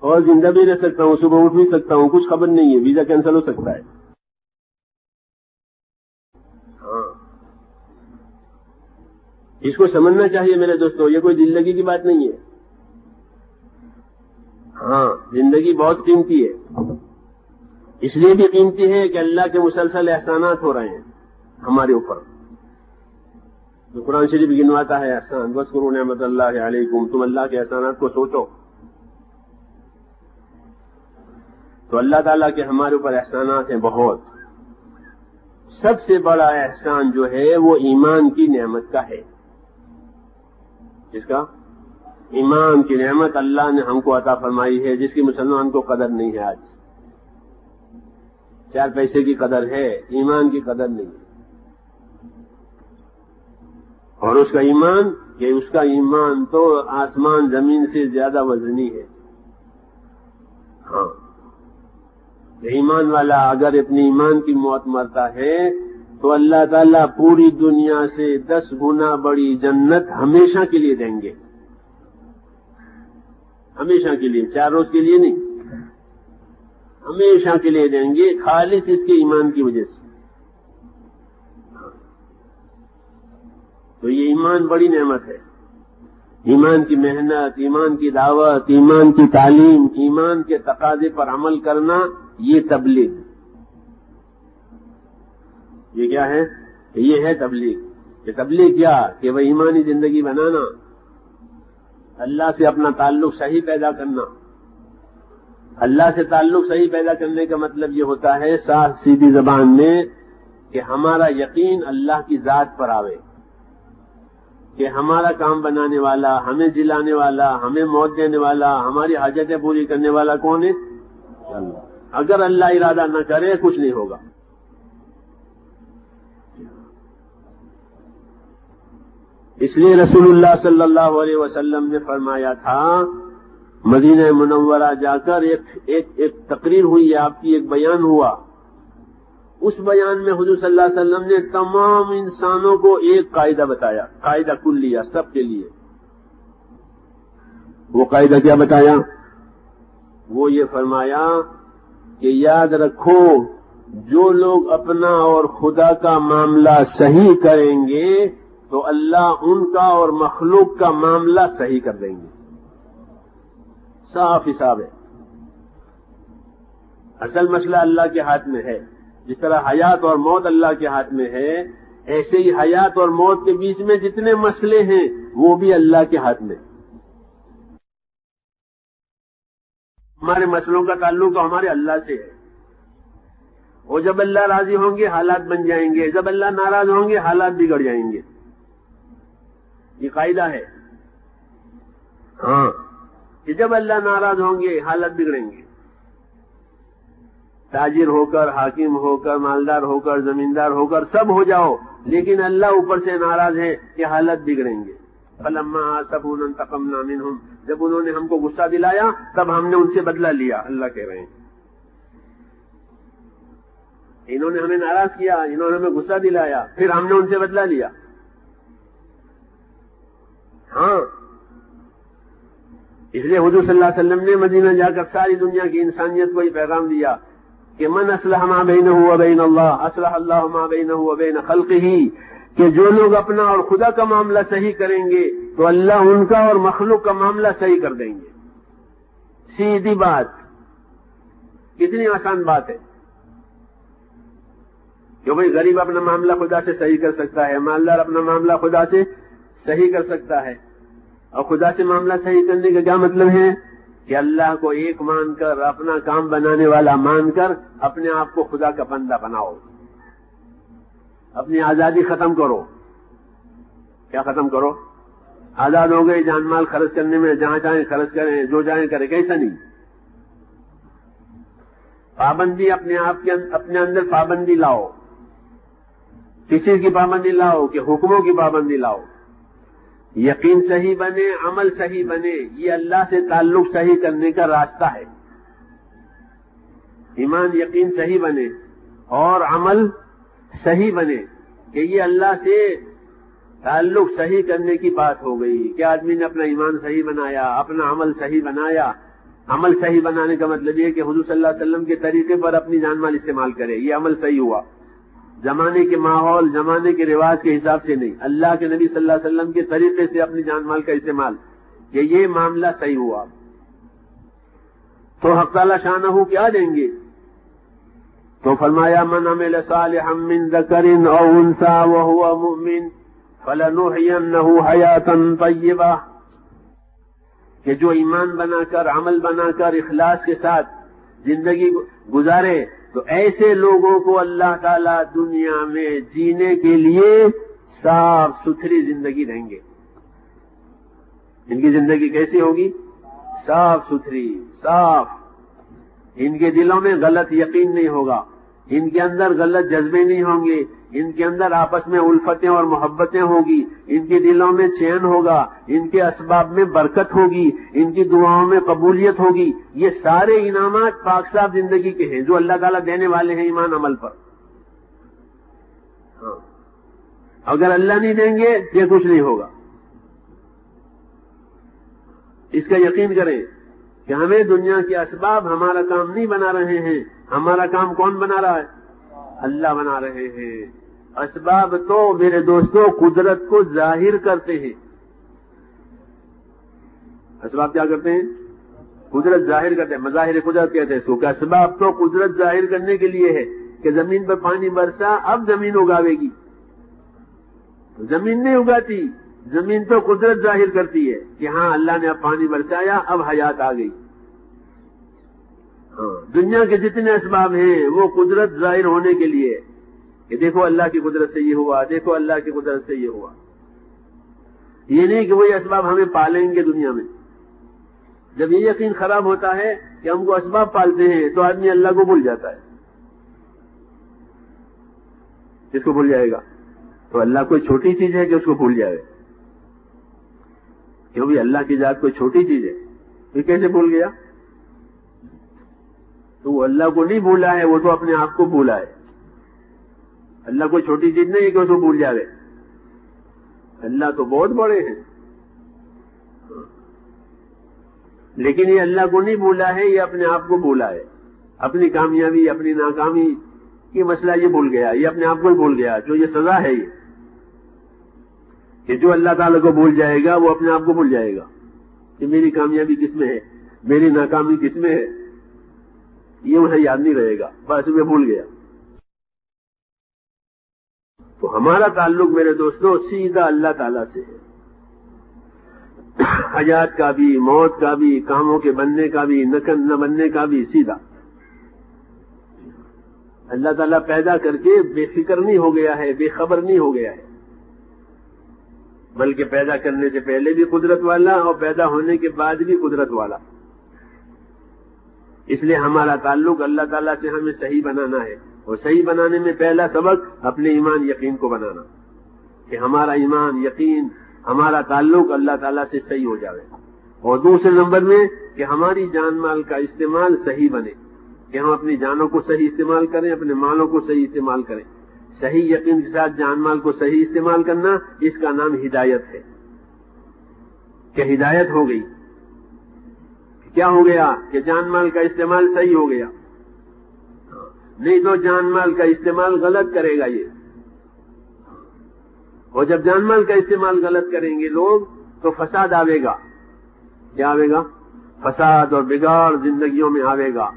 اور زندہ بھی رہ سکتا ہوں، صبح اٹھ بھی سکتا ہوں، کچھ خبر نہیں ہے، ویزا کینسل ہو سکتا ہے۔ ہاں اس کو سمجھنا چاہیے میرے دوستوں، یہ کوئی دل لگی کی بات نہیں ہے۔ ہاں زندگی بہت قیمتی ہے، اس لیے بھی قیمتی ہے کہ اللہ کے مسلسل احسانات ہو رہے ہیں ہمارے اوپر۔ تو قرآن شریف گنواتا ہے احسان، واذکروا نعمت اللہ علیکم، تم اللہ کے احسانات کو سوچو۔ تو اللہ تعالیٰ کے ہمارے اوپر احسانات ہیں بہت۔ سب سے بڑا احسان جو ہے وہ ایمان کی نعمت کا ہے۔ جس کا ایمان کی نعمت اللہ نے ہم کو عطا فرمائی ہے، جس کی مسلمان کو قدر نہیں ہے۔ آج 4 پیسے کی قدر ہے، ایمان کی قدر نہیں ہے۔ اور اس کا ایمان تو آسمان زمین سے زیادہ وزنی ہے۔ ہاں ایمان والا اگر اپنی ایمان کی موت مرتا ہے تو اللہ تعالیٰ پوری دنیا سے 10 گنا بڑی جنت ہمیشہ کے لیے دیں گے، ہمیشہ کے لیے، 4 روز کے لیے نہیں، ہمیشہ کے لیے دیں گے، خالص اس کے ایمان کی وجہ سے۔ تو یہ ایمان بڑی نعمت ہے، ایمان کی محنت، ایمان کی دعوت، ایمان کی تعلیم، ایمان کے تقاضے پر عمل کرنا، یہ تبلیغ۔ یہ کیا ہے؟ یہ ہے تبلیغ۔ یہ تبلیغ کیا کہ وہ ایمانی زندگی بنانا، اللہ سے اپنا تعلق صحیح پیدا کرنا۔ اللہ سے تعلق صحیح پیدا کرنے کا مطلب یہ ہوتا ہے صاف سیدھی زبان میں کہ ہمارا یقین اللہ کی ذات پر آوے، کہ ہمارا کام بنانے والا، ہمیں جلانے والا، ہمیں موت دینے والا، ہماری حاجتیں پوری کرنے والا کون ہے؟ اللہ۔ اگر اللہ ارادہ نہ کرے کچھ نہیں ہوگا۔ اس لیے رسول اللہ صلی اللہ علیہ وسلم نے فرمایا تھا، مدینہ منورہ جا کر ایک تقریر ہوئی، آپ کی ایک بیان ہوا، اس بیان میں حضور صلی اللہ علیہ وسلم نے تمام انسانوں کو ایک قاعدہ بتایا، قاعدہ کلیہ سب کے لیے۔ وہ قاعدہ کیا بتایا؟ وہ یہ فرمایا کہ یاد رکھو، جو لوگ اپنا اور خدا کا معاملہ صحیح کریں گے تو اللہ ان کا اور مخلوق کا معاملہ صحیح کر دیں گے۔ صاف حساب ہے۔ اصل مسئلہ اللہ کے ہاتھ میں ہے، جس طرح حیات اور موت اللہ کے ہاتھ میں ہے، ایسے ہی حیات اور موت کے بیچ میں جتنے مسئلے ہیں وہ بھی اللہ کے ہاتھ میں۔ ہمارے مسئلوں کا تعلق ہمارے اللہ سے ہے، اور جب اللہ راضی ہوں گے حالات بن جائیں گے، جب اللہ ناراض ہوں گے حالات بگڑ جائیں گے۔ یہ قاعدہ ہے، ہاں، کہ جب اللہ ناراض ہوں گے حالات بگڑیں گے۔ تاجر ہو کر، حاکم ہو کر، مالدار ہو کر، زمیندار ہو کر سب ہو جاؤ، لیکن اللہ اوپر سے ناراض ہے کہ حالت بگڑیں گے۔ فلما آسفونا انتقمنا منہم، جب انہوں نے ہم کو غصہ دلایا تب ہم نے ان سے بدلہ لیا، اللہ کہہ رہے ہیں۔ انہوں نے ہمیں ناراض کیا، انہوں نے ہمیں غصہ دلایا، پھر ہم نے ان سے بدلہ لیا۔ ہاں، اس لیے حضور صلی اللہ علیہ وسلم نے مدینہ جا کر ساری دنیا کی انسانیت کو یہ پیغام دیا کہ من اصلح ما بینہ وبین اللہ اصلح اللہ ما بینہ وبین خلقہ، کہ جو لوگ اپنا اور خدا کا معاملہ صحیح کریں گے تو اللہ ان کا اور مخلوق کا معاملہ صحیح کر دیں گے۔ سیدھی بات، کتنی آسان بات ہے کہ بھئی غریب اپنا معاملہ خدا سے صحیح کر سکتا ہے، مالدار اپنا معاملہ خدا سے صحیح کر سکتا ہے۔ اور خدا سے معاملہ صحیح کرنے کا کیا مطلب ہے؟ کہ اللہ کو ایک مان کر، اپنا کام بنانے والا مان کر اپنے آپ کو خدا کا بندہ بناؤ، اپنی آزادی ختم کرو۔ کیا ختم کرو؟ آزاد ہو گئے جان مال خرچ کرنے میں، جہاں چاہیں خرچ کریں، جو چاہیں کریں، کیسا نہیں۔ پابندی اپنے آپ کے اپنے اندر پابندی لاؤ، کسی کی پابندی لاؤ کہ حکموں کی پابندی لاؤ، یقین صحیح بنے، عمل صحیح بنے، یہ اللہ سے تعلق صحیح کرنے کا راستہ ہے۔ ایمان یقین صحیح بنے اور عمل صحیح بنے کہ یہ اللہ سے تعلق صحیح کرنے کی بات ہو گئی کہ آدمی نے اپنا ایمان صحیح بنایا، اپنا عمل صحیح بنایا۔ عمل صحیح بنانے کا مطلب یہ کہ حضور صلی اللہ علیہ وسلم کے طریقے پر اپنی جان مال استعمال کرے، یہ عمل صحیح ہوا۔ زمانے کے ماحول، زمانے کے رواج کے حساب سے نہیں، اللہ کے نبی صلی اللہ علیہ وسلم کے طریقے سے اپنی جان مال کا استعمال، کہ یہ معاملہ صحیح ہوا تو حق تعالی شانہ کیا دیں گے؟ تو فرمایا من عمل صالحا من ذکر او انثى وهو مؤمن فلنحيينه حیاتا طیبہ، کہ جو ایمان بنا کر، عمل بنا کر، اخلاص کے ساتھ زندگی گزارے تو ایسے لوگوں کو اللہ تعالیٰ دنیا میں جینے کے لیے صاف ستھری زندگی دیں گے۔ ان کی زندگی کیسی ہوگی؟ صاف ستھری، صاف۔ ان کے دلوں میں غلط یقین نہیں ہوگا، ان کے اندر غلط جذبے نہیں ہوں گے، ان کے اندر آپس میں الفتیں اور محبتیں ہوگی، ان کے دلوں میں چین ہوگا، ان کے اسباب میں برکت ہوگی، ان کی دعاؤں میں قبولیت ہوگی۔ یہ سارے انعامات پاک صاف زندگی کے ہیں جو اللہ تعالیٰ دینے والے ہیں ایمان عمل پر۔ ہاں، اگر اللہ نہیں دیں گے یہ کچھ نہیں ہوگا۔ اس کا یقین کریں کہ ہمیں دنیا کے اسباب ہمارا کام نہیں بنا رہے ہیں، ہمارا کام کون بنا رہا ہے؟ اللہ بنا رہے ہیں۔ اسباب تو میرے دوستوں قدرت کو ظاہر کرتے ہیں۔ اسباب کیا کرتے ہیں؟ قدرت ظاہر کرتے ہیں، مظاہر قدرت کہتے ہیں اس کو، کہ اسباب تو قدرت ظاہر کرنے کے لیے ہے کہ زمین پر پانی برسا، اب زمین اگاوے گی۔ زمین نہیں اگاتی، زمین تو قدرت ظاہر کرتی ہے کہ ہاں اللہ نے اب پانی برسایا، اب حیات آ گئی۔ ہاں، دنیا کے جتنے اسباب ہیں وہ قدرت ظاہر ہونے کے لیے کہ دیکھو اللہ کی قدرت سے یہ ہوا، دیکھو اللہ کی قدرت سے یہ ہوا۔ یہ نہیں کہ وہی اسباب ہمیں پالیں گے دنیا میں۔ جب یہ یقین خراب ہوتا ہے کہ ہم کو اسباب پالتے ہیں تو آدمی اللہ کو بھول جاتا ہے۔ کس کو بھول جائے گا؟ تو اللہ کوئی چھوٹی چیز ہے کہ اس کو بھول جائے؟ کیوں بھی اللہ کی ذات کوئی چھوٹی چیز ہے، پھر کیسے بھول گیا؟ تو وہ اللہ کو نہیں بھولا ہے، وہ تو اپنے آپ کو بھولا ہے۔ اللہ کوئی چھوٹی چیز نہیں ہے کہ اس کو بھول جائے۔ اللہ تو بہت بڑے ہیں، لیکن یہ اللہ کو نہیں بھولا ہے، یہ اپنے آپ کو بھولا ہے۔ اپنی کامیابی، اپنی ناکامی یہ مسئلہ یہ بھول گیا، یہ اپنے آپ کو ہی بھول گیا۔ جو یہ سزا ہے یہ کہ جو اللہ تعالیٰ کو بھول جائے گا وہ اپنے آپ کو بھول جائے گا کہ میری کامیابی کس میں ہے، میری ناکامی کس میں ہے، یہ انہیں یاد نہیں رہے گا، بس میں بھول گیا۔ تو ہمارا تعلق میرے دوستوں سیدھا اللہ تعالیٰ سے ہے، حیات کا بھی، موت کا بھی، کاموں کے بننے کا بھی، نہ بننے کا بھی، سیدھا اللہ تعالیٰ پیدا کر کے بے فکر نہیں ہو گیا ہے، بے خبر نہیں ہو گیا ہے، بلکہ پیدا کرنے سے پہلے بھی قدرت والا اور پیدا ہونے کے بعد بھی قدرت والا۔ اس لیے ہمارا تعلق اللہ تعالیٰ سے ہمیں صحیح بنانا ہے، اور صحیح بنانے میں پہلا سبق اپنے ایمان یقین کو بنانا، کہ ہمارا ایمان یقین، ہمارا تعلق اللہ تعالیٰ سے صحیح ہو جائے، اور دوسرے نمبر میں کہ ہماری جان مال کا استعمال صحیح بنے، کہ ہم اپنی جانوں کو صحیح استعمال کریں، اپنے مالوں کو صحیح استعمال کریں۔ صحیح یقین کے ساتھ جان مال کو صحیح استعمال کرنا، اس کا نام ہدایت ہے، کہ ہدایت ہو گئی۔ کیا ہو گیا؟ کہ جان مال کا استعمال صحیح ہو گیا، نہیں تو جان مال کا استعمال غلط کرے گا یہ، اور جب جان مال کا استعمال غلط کریں گے لوگ تو فساد آئے گا۔ کیا آئے گا؟ فساد اور بگاڑ زندگیوں میں آئے گا،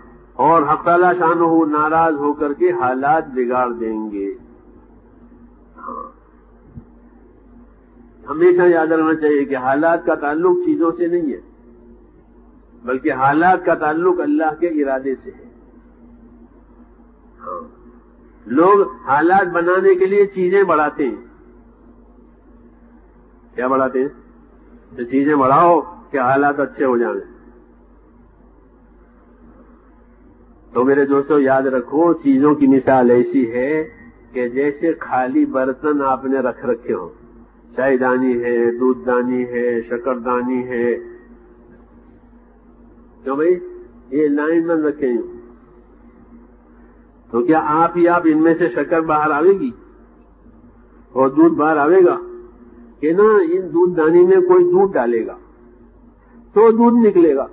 اور حق تعالیٰ شانہ ناراض ہو کر کے حالات بگاڑ دیں گے۔ ہمیشہ یاد رکھنا چاہیے کہ حالات کا تعلق چیزوں سے نہیں ہے، بلکہ حالات کا تعلق اللہ کے ارادے سے ہے۔ لوگ حالات بنانے کے لیے چیزیں بڑھاتے ہیں۔ کیا بڑھاتے ہیں؟ تو چیزیں بڑھاؤ کہ حالات اچھے ہو جائیں۔ تو میرے دوستوں یاد رکھو، چیزوں کی مثال ایسی ہے کہ جیسے خالی برتن آپ نے رکھ رکھے ہوں، چائے دانی ہے، دودھ دانی ہے، شکر دانی ہے، کیوں بھائی یہ لائن میں رکھے ہوں، تو کیا آپ ہی آپ ان میں سے شکر باہر آئے گی اور دودھ باہر آئے گا کہ نا؟ ان دودھ دانی میں کوئی دودھ ڈالے گا تو دودھ نکلے گا،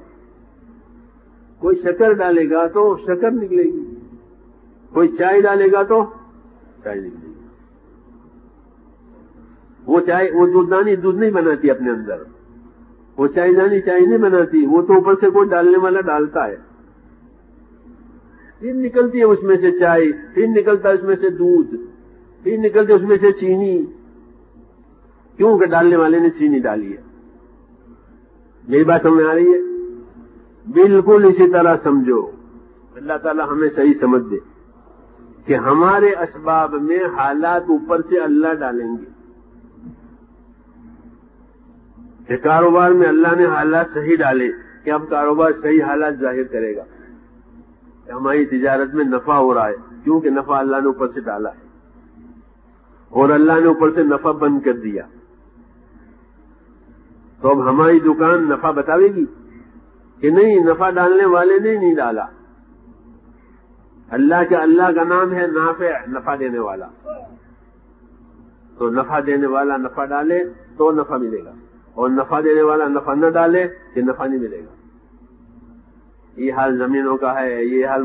کوئی شکر ڈالے گا تو شکر نکلے گی، کوئی چائے ڈالے گا تو چائے نکلے گی۔ وہ دودھ دانی دودھ نہیں بناتی اپنے اندر، وہ چائے دانی چائے نہیں بناتی، وہ تو اوپر سے کوئی ڈالنے والا ڈالتا ہے، پھر نکلتی ہے اس میں سے چائے، پھر نکلتا ہے اس میں سے دودھ، پھر نکلتے اس میں سے چینی، کیوں کہ ڈالنے والے نے چینی ڈالی ہے۔ میری بات سمجھ آ رہی ہے؟ بالکل اسی طرح سمجھو، اللہ تعالی ہمیں صحیح سمجھ دے کہ ہمارے اسباب میں حالات اوپر سے اللہ ڈالیں گے، کہ کاروبار میں اللہ نے حالات صحیح ڈالے کہ اب کاروبار صحیح حالات ظاہر کرے گا، کہ ہماری تجارت میں نفع ہو رہا ہے، کیونکہ نفع اللہ نے اوپر سے ڈالا ہے، اور اللہ نے اوپر سے نفع بند کر دیا، تو اب ہماری دکان نفع بتاوے گی کہ نہیں؟ نفع ڈالنے والے نے نہیں ڈالا، اللہ کا نام ہے نافع، نفع دینے والا، تو نفع دینے والا نفع ڈالے تو نفع ملے گا، اور نفع دینے والا نفع نہ ڈالے کہ نفع نہیں ملے گا۔ یہ حال زمینوں کا ہے، یہ حال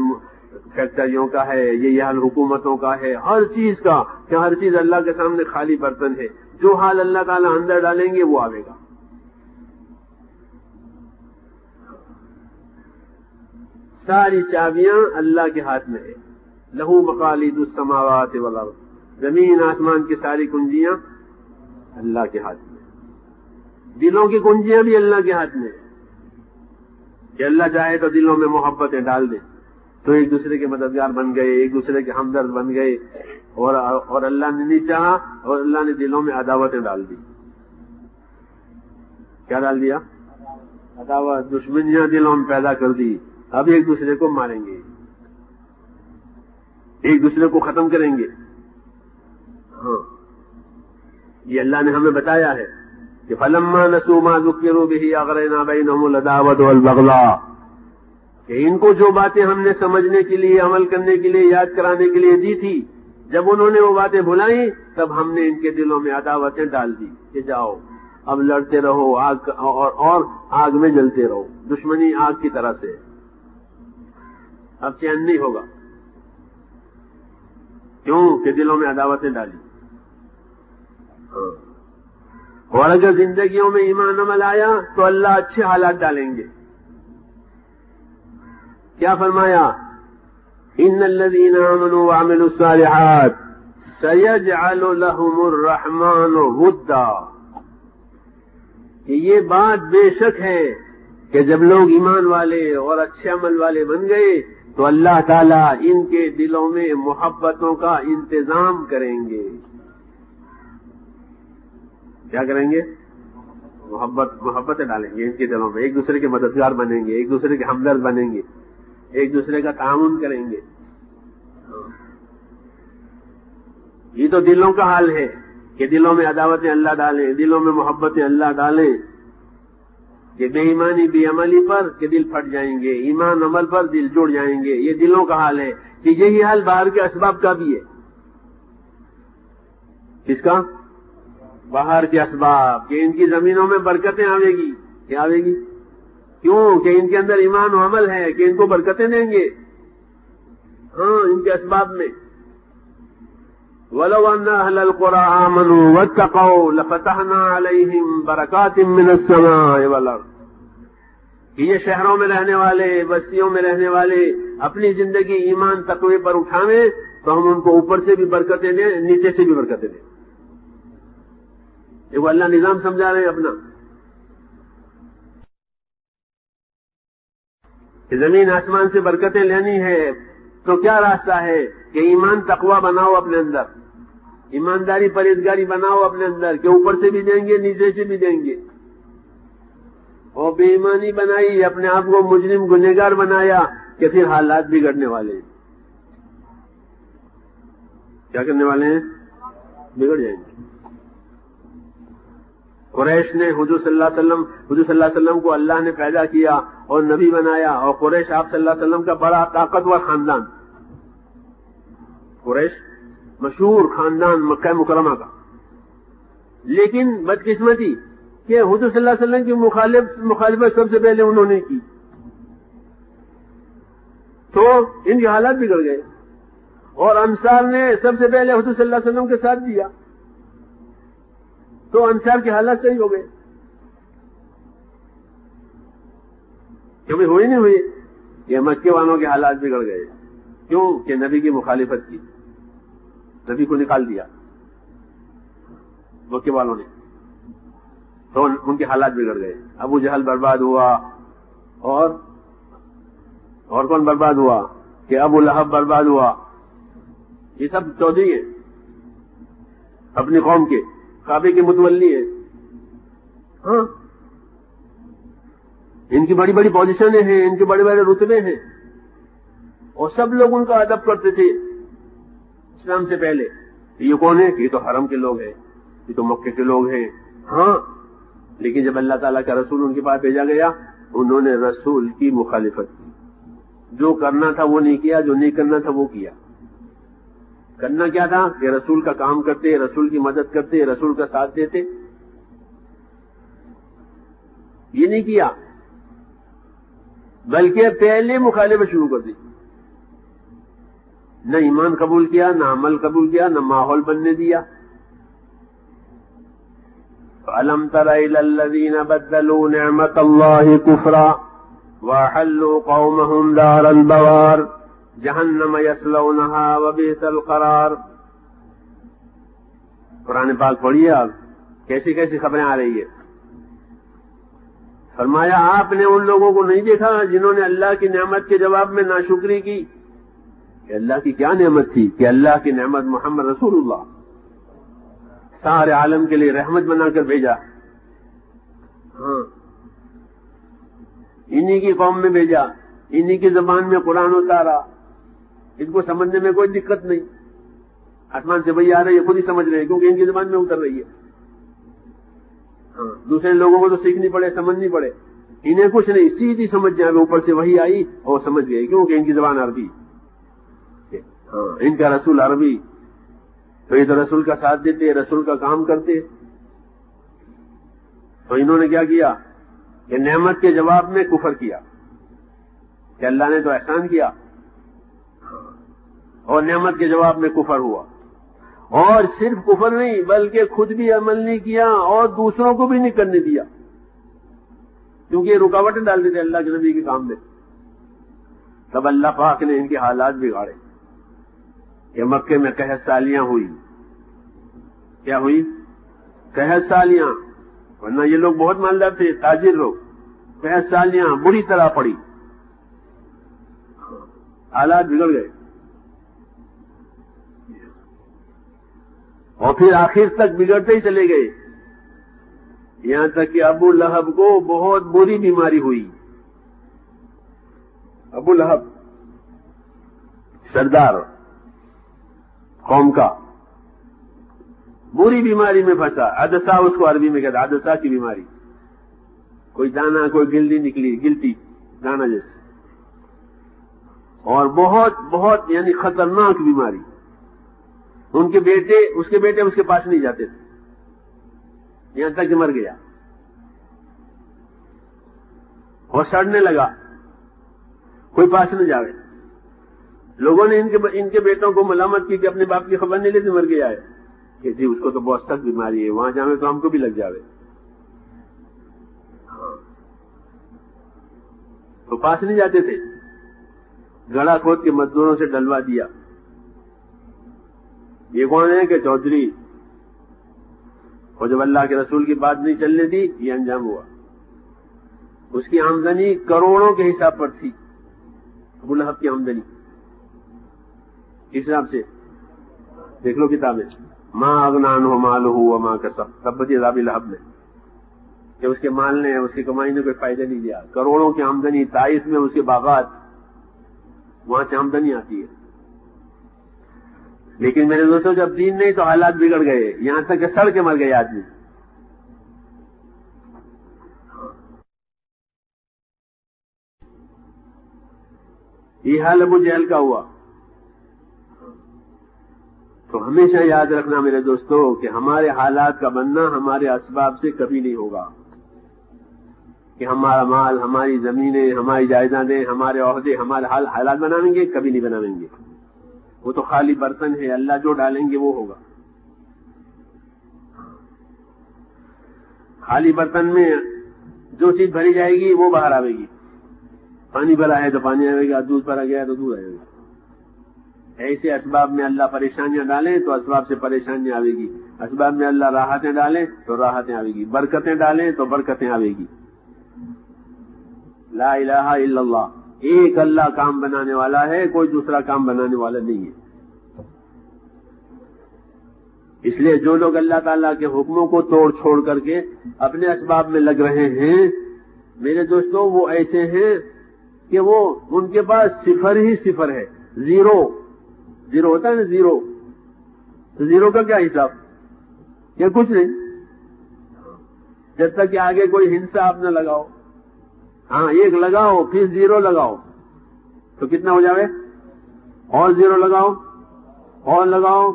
فیکٹریوں کا ہے، یہ حال حکومتوں کا ہے، ہر چیز کا، کہ ہر چیز اللہ کے سامنے خالی برتن ہے، جو حال اللہ تعالیٰ اندر ڈالیں گے وہ آئے گا۔ ساری چابیاں اللہ کے ہاتھ میں ہے، لہو مقالید السماوات والارض، زمین آسمان کی ساری کنجیاں اللہ کے ہاتھ میں، دلوں کی کنجیاں بھی اللہ کے ہاتھ میں، کہ اللہ چاہے تو دلوں میں محبتیں ڈال دے تو ایک دوسرے کے مددگار بن گئے، ایک دوسرے کے ہمدرد بن گئے، اور اللہ نے نہیں چاہا اور اللہ نے دلوں میں عداوتیں ڈال دی۔ کیا ڈال دیا؟ عداوت، دشمنیاں دلوں میں پیدا کر دی، اب ایک دوسرے کو ماریں گے، ایک دوسرے کو ختم کریں گے۔ ہاں، یہ اللہ نے ہمیں بتایا ہے کہ فَلَمَّا نَسُوا مَا ذُكِّرُوا بِهِ أَغْرَيْنَا بَيْنَهُمُ الْعَدَاوَةَ وَالْبَغْضَاءَ، کہ ان کو جو باتیں ہم نے سمجھنے کے لیے، عمل کرنے کے لیے، یاد کرانے کے لیے دی تھی، جب انہوں نے وہ باتیں بھلائیں تب ہم نے ان کے دلوں میں عداوتیں ڈال دی کہ جاؤ اب لڑتے رہو، آگ اور آگ میں جلتے رہو، دشمنی آگ کی طرح سے، اب چین نہیں ہوگا، کیوں کہ دلوں میں عداوتیں ڈالی۔ اور اگر زندگیوں میں ایمان عمل آیا تو اللہ اچھے حالات ڈالیں گے۔ کیا فرمایا؟ ان الذين آمنوا وعملوا الصالحات سيجعل لهم الرحمن ودا، کہ یہ بات بے شک ہے کہ جب لوگ ایمان والے اور اچھے عمل والے بن گئے تو اللہ تعالیٰ ان کے دلوں میں محبتوں کا انتظام کریں گے۔ کیا کریں گے؟ محبتیں ڈالیں گے ان کے دلوں میں، ایک دوسرے کے مددگار بنیں گے، ایک دوسرے کے ہمدرد بنیں گے، ایک دوسرے کا تعاون کریں گے۔ یہ تو دلوں کا حال ہے کہ دلوں میں عداوتیں اللہ ڈالیں، دلوں میں محبتیں اللہ ڈالیں، کہ بے ایمانی بے عملی پر کہ دل پھٹ جائیں گے، ایمان عمل پر دل جڑ جائیں گے۔ یہ دلوں کا حال ہے، کہ یہی حال باہر کے اسباب کا بھی ہے۔ کس کا؟ باہر کے اسباب، کہ ان کی زمینوں میں برکتیں آوے گی، کیا آوے گی؟ کیوں کہ ان کے اندر ایمان و عمل ہے، کہ ان کو برکتیں دیں گے۔ ہاں، ان کے اسباب میں وَلَوْ أَنَّ أَهْلَ الْقُرَىٰ آمَنُوا وَاتَّقَوْا لَفَتَحْنَا عَلَيْهِمْ بَرَكَاتٍ مِّنَ السَّمَاءِ وَالْأَرْضِ، کہ یہ شہروں میں رہنے والے، بستیوں میں رہنے والے اپنی زندگی ایمان تقوی پر اٹھاویں تو ہم ان کو اوپر سے بھی برکتیں دیں، نیچے سے بھی برکتیں دیں۔ یہ وہ اللہ نظام سمجھا رہے ہیں اپنا، کہ زمین آسمان سے برکتیں لینی ہے تو کیا راستہ ہے؟ کہ ایمان تقوی بناؤ اپنے اندر، ایمانداری پرہیزگاری بناؤ اپنے اندر، کہ اوپر سے بھی دیں گے نیچے سے بھی دیں گے۔ اور بے ایمانی بنائی، اپنے آپ کو مجرم گنہگار بنایا کہ پھر حالات بگڑنے والے ہیں. کیا کرنے والے ہیں؟ بگڑ جائیں گے. قریش نے حضور صلی اللہ علیہ وسلم کو اللہ نے پیدا کیا اور نبی بنایا، اور قریش آپ صلی اللہ علیہ وسلم کا بڑا طاقتور خاندان. قریش مشہور خاندان مکہ مکرمہ کا. لیکن بدقسمتی کہ حضور صلی اللہ علیہ وسلم کی مخالفت سب سے پہلے انہوں نے کی، تو ان کے حالات بگڑ گئے. اور انصار نے سب سے پہلے حضور صلی اللہ علیہ وسلم کے ساتھ دیا، تو انصار کے حالات صحیح ہو گئے. کبھی ہوئی نہیں ہوئی؟ یہ مکے والوں کے حالات بگڑ گئے. کیوں؟ کہ نبی کی مخالفت کی، نبی کو نکال دیا مکے والوں نے، تو ان کے حالات بگڑ گئے. ابو جہل برباد ہوا، اور کون برباد ہوا؟ کہ ابو لہب برباد ہوا. یہ سب چودھری ہیں اپنی قوم کے، کعبے کے متولی ہیں. ہاں، ان کی بڑی بڑی پوزیشنیں ہیں، ان کے بڑے بڑے رتبے ہیں، اور سب لوگ ان کا ادب کرتے تھے اسلام سے پہلے. یہ کون ہے؟ یہ تو حرم کے لوگ ہیں، یہ تو مکے کے لوگ ہیں. ہاں، لیکن جب اللہ تعالیٰ کا رسول ان کے پاس بھیجا گیا، انہوں نے رسول کی مخالفت کی. جو کرنا تھا وہ نہیں کیا، جو نہیں کرنا تھا وہ کیا. کرنا کیا تھا؟ کہ رسول کا کام کرتے، رسول کی مدد کرتے، رسول کا ساتھ دیتے. یہ نہیں کیا، بلکہ پہلے مخالفت شروع کر دی. نہ ایمان قبول کیا، نہ عمل قبول کیا، نہ ماحول بننے دیا. فَأَلَمْ تَرَ إِلَى الَّذِينَ بَدَّلُوا نِعْمَةَ اللَّهِ كُفْرًا وَأَحَلُّوا قَوْمَهُمْ دَارَ الْبَوَارِ جہنم یصلونہا وبئس القرار. قرآن پاک پڑھیے آپ، کیسی کیسی خبریں آ رہی ہے. فرمایا آپ نے ان لوگوں کو نہیں دیکھا جنہوں نے اللہ کی نعمت کے جواب میں ناشکری کی. کہ اللہ کی کیا نعمت تھی؟ کہ اللہ کی نعمت محمد رسول اللہ سارے عالم کے لیے رحمت بنا کر بھیجا. ہاں، انہی کی قوم میں بھیجا، انہی کی زبان میں قرآن اتارا. ان کو سمجھنے میں کوئی دقت نہیں. آسمان سے وہی آ رہی ہے، خود ہی سمجھ رہے ہیں، کیونکہ ان کی زبان میں اتر رہی ہے. ہاں، دوسرے لوگوں کو تو سیکھنی پڑے، سمجھنی پڑے. انہیں کچھ نہیں، سیدھی سمجھ جائے. اوپر سے وہی آئی اور سمجھ گئے، کیونکہ ان کی زبان عربی. ہاں، ان کا رسول عربی، تو یہ تو رسول کا ساتھ دیتے، رسول کا کام کرتے. تو انہوں نے کیا کیا کہ نعمت کے جواب میں کفر کیا، کہ اللہ نے تو احسان کیا، اور نعمت کے جواب میں کفر ہوا. اور صرف کفر نہیں، بلکہ خود بھی عمل نہیں کیا اور دوسروں کو بھی نہیں کرنے دیا، کیونکہ یہ رکاوٹیں ڈال دیتے اللہ کے نبی کے کام میں. تب اللہ پاک نے ان کے حالات بگاڑے کہ مکے میں قحط سالیاں ہوئی. کیا ہوئی؟ قحط سالیاں. ورنہ یہ لوگ بہت مالدار تھے، تاجر لوگ. قحط سالیاں بری طرح پڑی، حالات بگڑ گئے. اور پھر آخر تک بگڑتے ہی چلے گئے، یہاں تک کہ ابو لہب کو بہت بری بیماری ہوئی. ابو لہب سردار قوم کا بری بیماری میں پھنسا. عدسہ اس کو عربی میں کہتا، عدسہ کی بیماری. کوئی دانا، کوئی گلتی نکلی، گلتی دانا جیسے، اور بہت بہت یعنی خطرناک بیماری. اس کے بیٹے اس کے پاس نہیں جاتے تھے، یہاں تک کہ مر گیا اور سڑنے لگا. کوئی پاس نہ جاوے. لوگوں نے ان کے بیٹوں کو ملامت کی کہ اپنے باپ کی خبر نہیں لیتے، مر گیا ہے. کہ جی اس کو تو بہت سخت بیماری ہے، وہاں جاوے تو ہم کو بھی لگ جاوے. تو پاس نہیں جاتے تھے. گڑھا کھود کے مزدوروں سے ڈلوا دیا. یہ کون ہے؟ کہ چودھری. اور جب اللہ کے رسول کی بات نہیں چلنے دی، یہ انجام ہوا. اس کی آمدنی کروڑوں کے حساب پر تھی. ابو لہب کی آمدنی کس حساب سے؟ دیکھ لو کتابیں. ما اغنی عنہ مالہ وما کسب، تبت یدا ابی لہب میں، کہ اس کے مال نے، اس کی کمائی نے کوئی فائدہ نہیں دیا. کروڑوں کی آمدنی، طائف میں اس کے باغات، وہاں سے آمدنی آتی ہے. لیکن میرے دوستوں جب دین نہیں تو حالات بگڑ گئے، یہاں تک کہ سڑ کے مر گئے آدمی. یہ حال ابو جہل کا ہوا. تو ہمیشہ یاد رکھنا میرے دوستوں کہ ہمارے حالات کا بننا ہمارے اسباب سے کبھی نہیں ہوگا. کہ ہمارا مال، ہماری زمینیں، ہماری جائیدادیں، ہمارے عہدے، ہمارے حالات بنائیں گے، کبھی نہیں بنائیں گے. وہ تو خالی برتن ہے، اللہ جو ڈالیں گے وہ ہوگا. خالی برتن میں جو چیز بھری جائے گی وہ باہر آئے گی. پانی بھرا ہے تو پانی آئے گا، دودھ بھرا گیا تو دودھ آئے گا. ایسے اسباب میں اللہ پریشانیاں ڈالیں تو اسباب سے پریشانیاں آئے گی. اسباب میں اللہ راحتیں ڈالیں تو راحتیں آئے گی. برکتیں ڈالیں تو برکتیں آئے گی. لا الہ الا اللہ، ایک اللہ کام بنانے والا ہے، کوئی دوسرا کام بنانے والا نہیں ہے. اس لیے جو لوگ اللہ تعالیٰ کے حکموں کو توڑ چھوڑ کر کے اپنے اسباب میں لگ رہے ہیں میرے دوستوں، وہ ایسے ہیں کہ وہ ان کے پاس صفر ہی صفر ہے. زیرو ہوتا ہے نا، زیرو. تو زیرو کا کیا حساب؟ یا کچھ نہیں، جب تک کہ آگے کوئی ہنسا آپ نہ لگاؤ. ہاں ایک لگاؤ پھر زیرو لگاؤ تو کتنا ہو جائے؟ اور زیرو لگاؤ اور لگاؤ.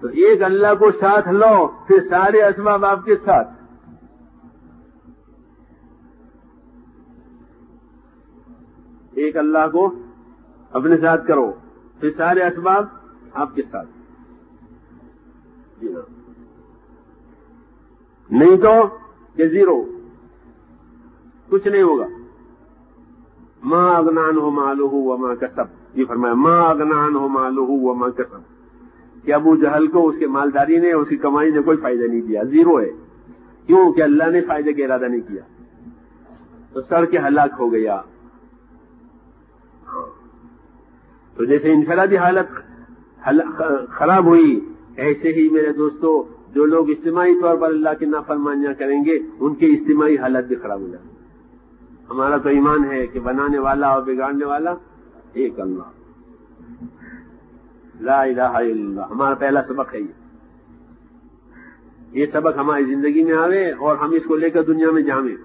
تو ایک اللہ کو ساتھ لو پھر سارے اسباب آپ کے ساتھ. ایک اللہ کو اپنے ساتھ کرو پھر سارے اسباب آپ کے ساتھ. نہیں تو کہ زیرو، کچھ نہیں ہوگا. ما اغنی عنہ مالہ وما کسب، یہ فرمایا ما اغنی عنہ مالہ وما کسب، کہ ابو جہل کو اس کے مالداری نے، اس کی کمائی نے کوئی فائدہ نہیں دیا. زیرو ہے. کیوں کہ اللہ نے فائدے کا ارادہ نہیں کیا تو سڑ کے ہلاک ہو گیا. تو جیسے انفرادی حالت خراب ہوئی، ایسے ہی میرے دوستو جو لوگ اجتماعی طور پر اللہ کی نافرمانیاں کریں گے ان کی اجتماعی حالت بھی خراب ہو جائے. ہمارا تو ایمان ہے کہ بنانے والا اور بگاڑنے والا ایک اللہ، لا الہ الا اللہ. ہمارا پہلا سبق ہے یہ سبق ہماری زندگی میں آوے اور ہم اس کو لے کر دنیا میں جامیں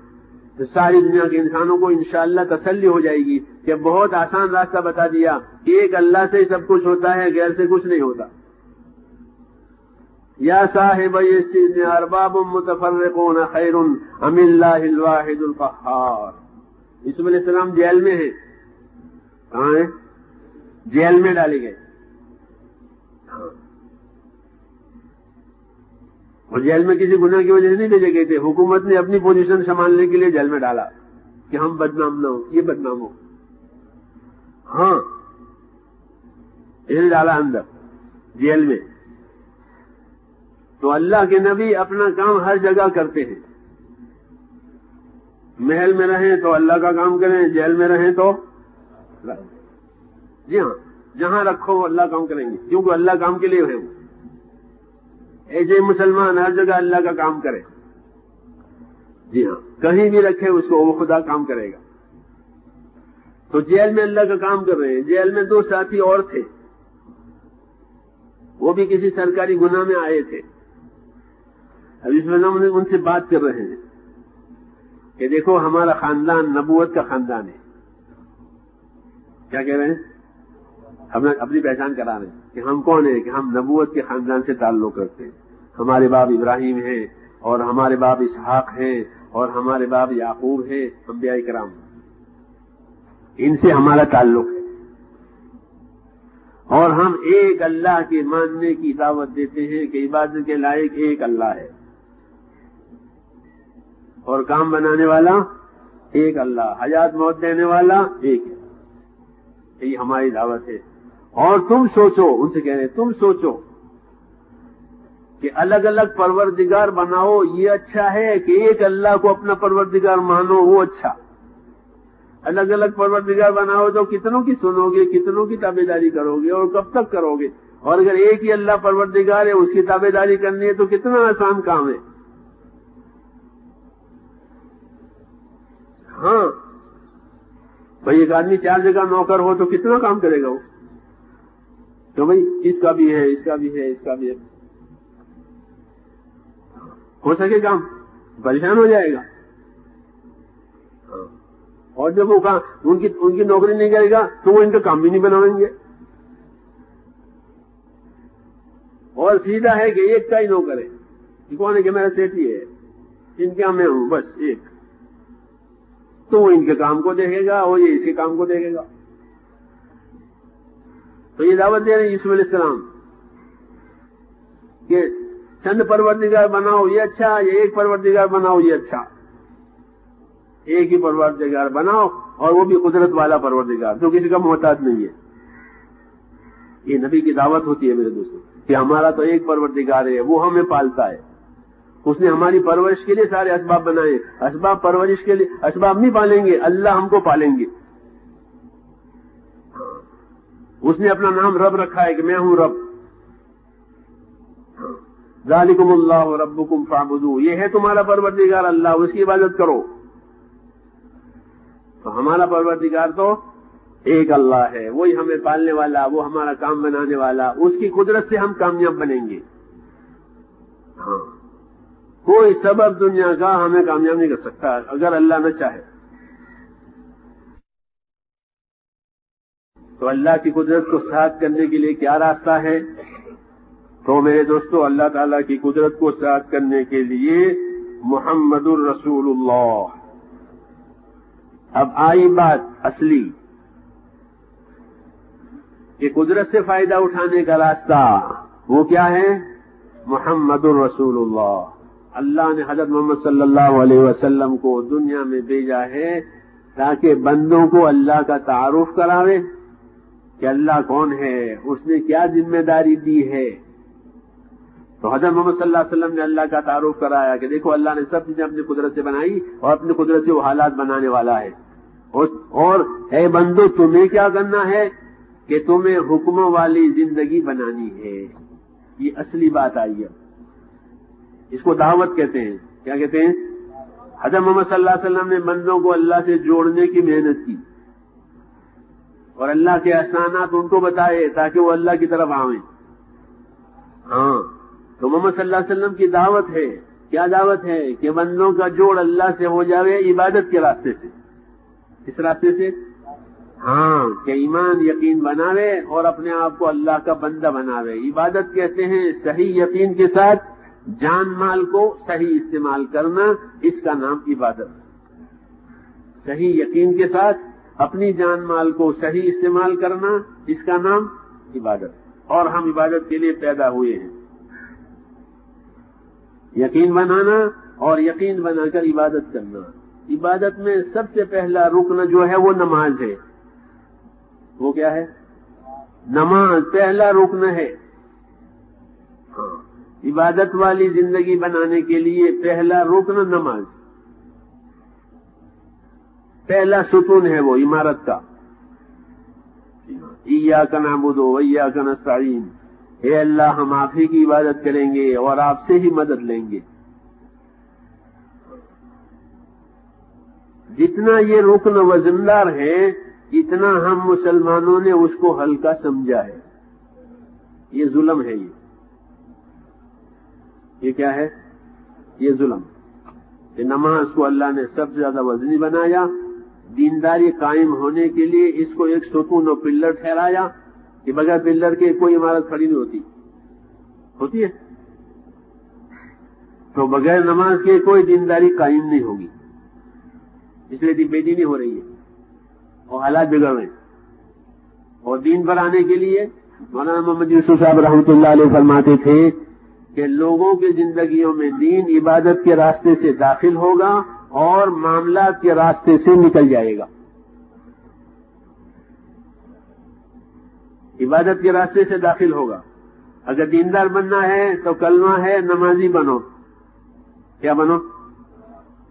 تو ساری دنیا کے انسانوں کو انشاءاللہ تسلی ہو جائے گی کہ بہت آسان راستہ بتا دیا کہ ایک اللہ سے سب کچھ ہوتا ہے، غیر سے کچھ نہیں ہوتا. یا صاحب السجن ارباب متفرقون خیر ام اللہ الواحد القہار. یوسف علیہ السلام جیل میں ہیں. کہاں ہیں؟ جیل میں ڈالے گئے. اور جیل میں کسی گناہ کی وجہ سے نہیں بھیجے گئے تھے. حکومت نے اپنی پوزیشن سنبھالنے کے لیے جیل میں ڈالا کہ ہم بدنام نہ ہو، یہ بدنام ہو. ہاں یہ ڈالا اندر جیل میں. تو اللہ کے نبی اپنا کام ہر جگہ کرتے ہیں. محل میں رہیں تو اللہ کا کام کریں، جیل میں رہیں تو جی ہاں جہاں رکھو اللہ کام کریں گے کیونکہ اللہ کام کے لیے ہے. وہ ایسے مسلمان ہر جگہ اللہ کا کام کرے. جی ہاں کہیں بھی رکھے اس کو وہ خدا کام کرے گا. تو جیل میں اللہ کا کام کر رہے ہیں. جیل میں دو ساتھی اور تھے، وہ بھی کسی سرکاری گناہ میں آئے تھے. ابھی اس میں ہم ان سے بات کر رہے ہیں کہ دیکھو ہمارا خاندان نبوت کا خاندان ہے. کیا کہہ رہے ہیں؟ اپنی پہچان کرا رہے ہیں کہ ہم کون ہیں، کہ ہم نبوت کے خاندان سے تعلق رکھتے ہیں. ہمارے باپ ابراہیم ہیں اور ہمارے باپ اسحاق ہیں اور ہمارے باپ یعقوب ہیں، انبیاء کرام. ان سے ہمارا تعلق ہے اور ہم ایک اللہ کے ماننے کی دعوت دیتے ہیں کہ عبادت کے لائق ایک اللہ ہے اور کام بنانے والا ایک اللہ، حیات موت دینے والا ایک ہے. یہ ہماری دعوت ہے. اور تم سوچو، ان سے کہہ رہے ہیں تم سوچو کہ الگ الگ پروردگار بناؤ یہ اچھا ہے کہ ایک اللہ کو اپنا پروردگار مانو وہ اچھا. الگ الگ پروردگار بناؤ تو کتنوں کی سنو گے، کتنوں کی تابعداری کرو گے اور کب تک کرو گے. اور اگر ایک ہی اللہ پروردگار ہے اس کی تابعداری کرنی ہے تو کتنا آسان کام ہے. ہاں بھائی ایک آدمی 4 جگہ نوکر ہو تو کتنا کام کرے گا وہ؟ تو بھائی اس کا بھی ہے، اس کا بھی ہے، اس کا بھی ہے، ہو سکے کام پریشان ہو جائے گا. اور جب وہ ان کی نوکری نہیں کرے گا تو وہ ان کا کام بھی نہیں بنائیں گے. اور سیدھا ہے کہ ایک کا ہی نوکر ہے، کون ہے کہ میرا سیٹ ہی ہے، ان کا میں ہوں بس ایک، تو وہ ان کے کام کو دیکھے گا اور یہ اس کے کام کو دیکھے گا. تو یہ دعوت دے رہے ہیں یوسف علیہ السلام کہ چند پروردگار بناؤ یہ اچھا، یہ ایک پروردگار بناؤ یہ اچھا. ایک ہی پروردگار بناؤ اور وہ بھی قدرت والا پروردگار جو کسی کا محتاج نہیں ہے. یہ نبی کی دعوت ہوتی ہے میرے دوستوں کہ ہمارا تو ایک پروردگار ہے، وہ ہمیں پالتا ہے. اس نے ہماری پرورش کے لیے سارے اسباب بنائے. اسباب پرورش کے لیے، اسباب نہیں پالیں گے، اللہ ہم کو پالیں گے. اس نے اپنا نام رب رکھا ہے کہ میں ہوں رب. ذالکم اللہ ربکم فاعبدوہ، یہ ہے تمہارا پروردگار اللہ، اس کی عبادت کرو. تو ہمارا پروردگار تو ایک اللہ ہے، وہی ہمیں پالنے والا، وہ ہمارا کام بنانے والا، اس کی قدرت سے ہم کامیاب بنیں گے. ہاں کوئی سبب دنیا کا ہمیں کامیاب نہیں کر سکتا اگر اللہ نہ چاہے. تو اللہ کی قدرت کو ساتھ کرنے کے لیے کیا راستہ ہے؟ تو میرے دوستو اللہ تعالیٰ کی قدرت کو ساتھ کرنے کے لیے محمد الرسول اللہ. اب آئی بات اصلی کہ قدرت سے فائدہ اٹھانے کا راستہ وہ کیا ہے؟ محمد الرسول اللہ. اللہ نے حضرت محمد صلی اللہ علیہ وسلم کو دنیا میں بھیجا ہے تاکہ بندوں کو اللہ کا تعارف کراوے کہ اللہ کون ہے، اس نے کیا ذمہ داری دی ہے. تو حضرت محمد صلی اللہ علیہ وسلم نے اللہ کا تعارف کرایا کہ دیکھو اللہ نے سب چیزیں اپنی قدرت سے بنائی اور اپنی قدرت سے وہ حالات بنانے والا ہے. اور اے بندو تمہیں کیا کرنا ہے کہ تمہیں حکموں والی زندگی بنانی ہے. یہ اصلی بات آئی ہے. اس کو دعوت کہتے ہیں. کیا کہتے ہیں؟ حضرت محمد صلی اللہ علیہ وسلم نے بندوں کو اللہ سے جوڑنے کی محنت کی اور اللہ کے احسانات ان کو بتائے تاکہ وہ اللہ کی طرف آئیں. ہاں تو محمد صلی اللہ علیہ وسلم کی دعوت ہے. کیا دعوت ہے؟ کہ بندوں کا جوڑ اللہ سے ہو جاوے عبادت کے راستے سے. اس راستے سے ہاں کہ ایمان یقین بناوے اور اپنے آپ کو اللہ کا بندہ بناوے. عبادت کہتے ہیں صحیح یقین کے ساتھ جان مال کو صحیح استعمال کرنا، اس کا نام عبادت. صحیح یقین کے ساتھ اپنی جان مال کو صحیح استعمال کرنا، اس کا نام عبادت. اور ہم عبادت کے لیے پیدا ہوئے ہیں. یقین بنانا اور یقین بنا کر عبادت کرنا. عبادت میں سب سے پہلا رکن جو ہے وہ نماز ہے. وہ کیا ہے؟ نماز پہلا رکن ہے. ہاں عبادت والی زندگی بنانے کے لیے پہلا رکن نماز، پہلا ستون ہے وہ عمارت کا. ایاک نعبد و ایاک نستعین، اے اللہ ہم آپ ہی کی عبادت کریں گے اور آپ سے ہی مدد لیں گے. جتنا یہ رکن وزندار ہے اتنا ہم مسلمانوں نے اس کو ہلکا سمجھا ہے. یہ ظلم ہے. یہ کیا ہے؟ یہ ظلم. کہ نماز کو اللہ نے سب سے زیادہ وزنی بنایا، دینداری قائم ہونے کے لیے اس کو ایک ستون و پلر ٹھہرایا کہ بغیر پلر کے کوئی عمارت کھڑی نہیں ہوتی ہے. تو بغیر نماز کے کوئی دینداری قائم نہیں ہوگی. اس لیے بے دینی ہو رہی ہے اور حالات بگڑ رہے ہیں. اور دین پر آنے کے لیے مولانا محمد یوسف صاحب رحمۃ اللہ علیہ فرماتے تھے کہ لوگوں کی زندگیوں میں دین عبادت کے راستے سے داخل ہوگا اور معاملات کے راستے سے نکل جائے گا. عبادت کے راستے سے داخل ہوگا. اگر دیندار بننا ہے تو کلمہ ہے نمازی بنو. کیا بنو؟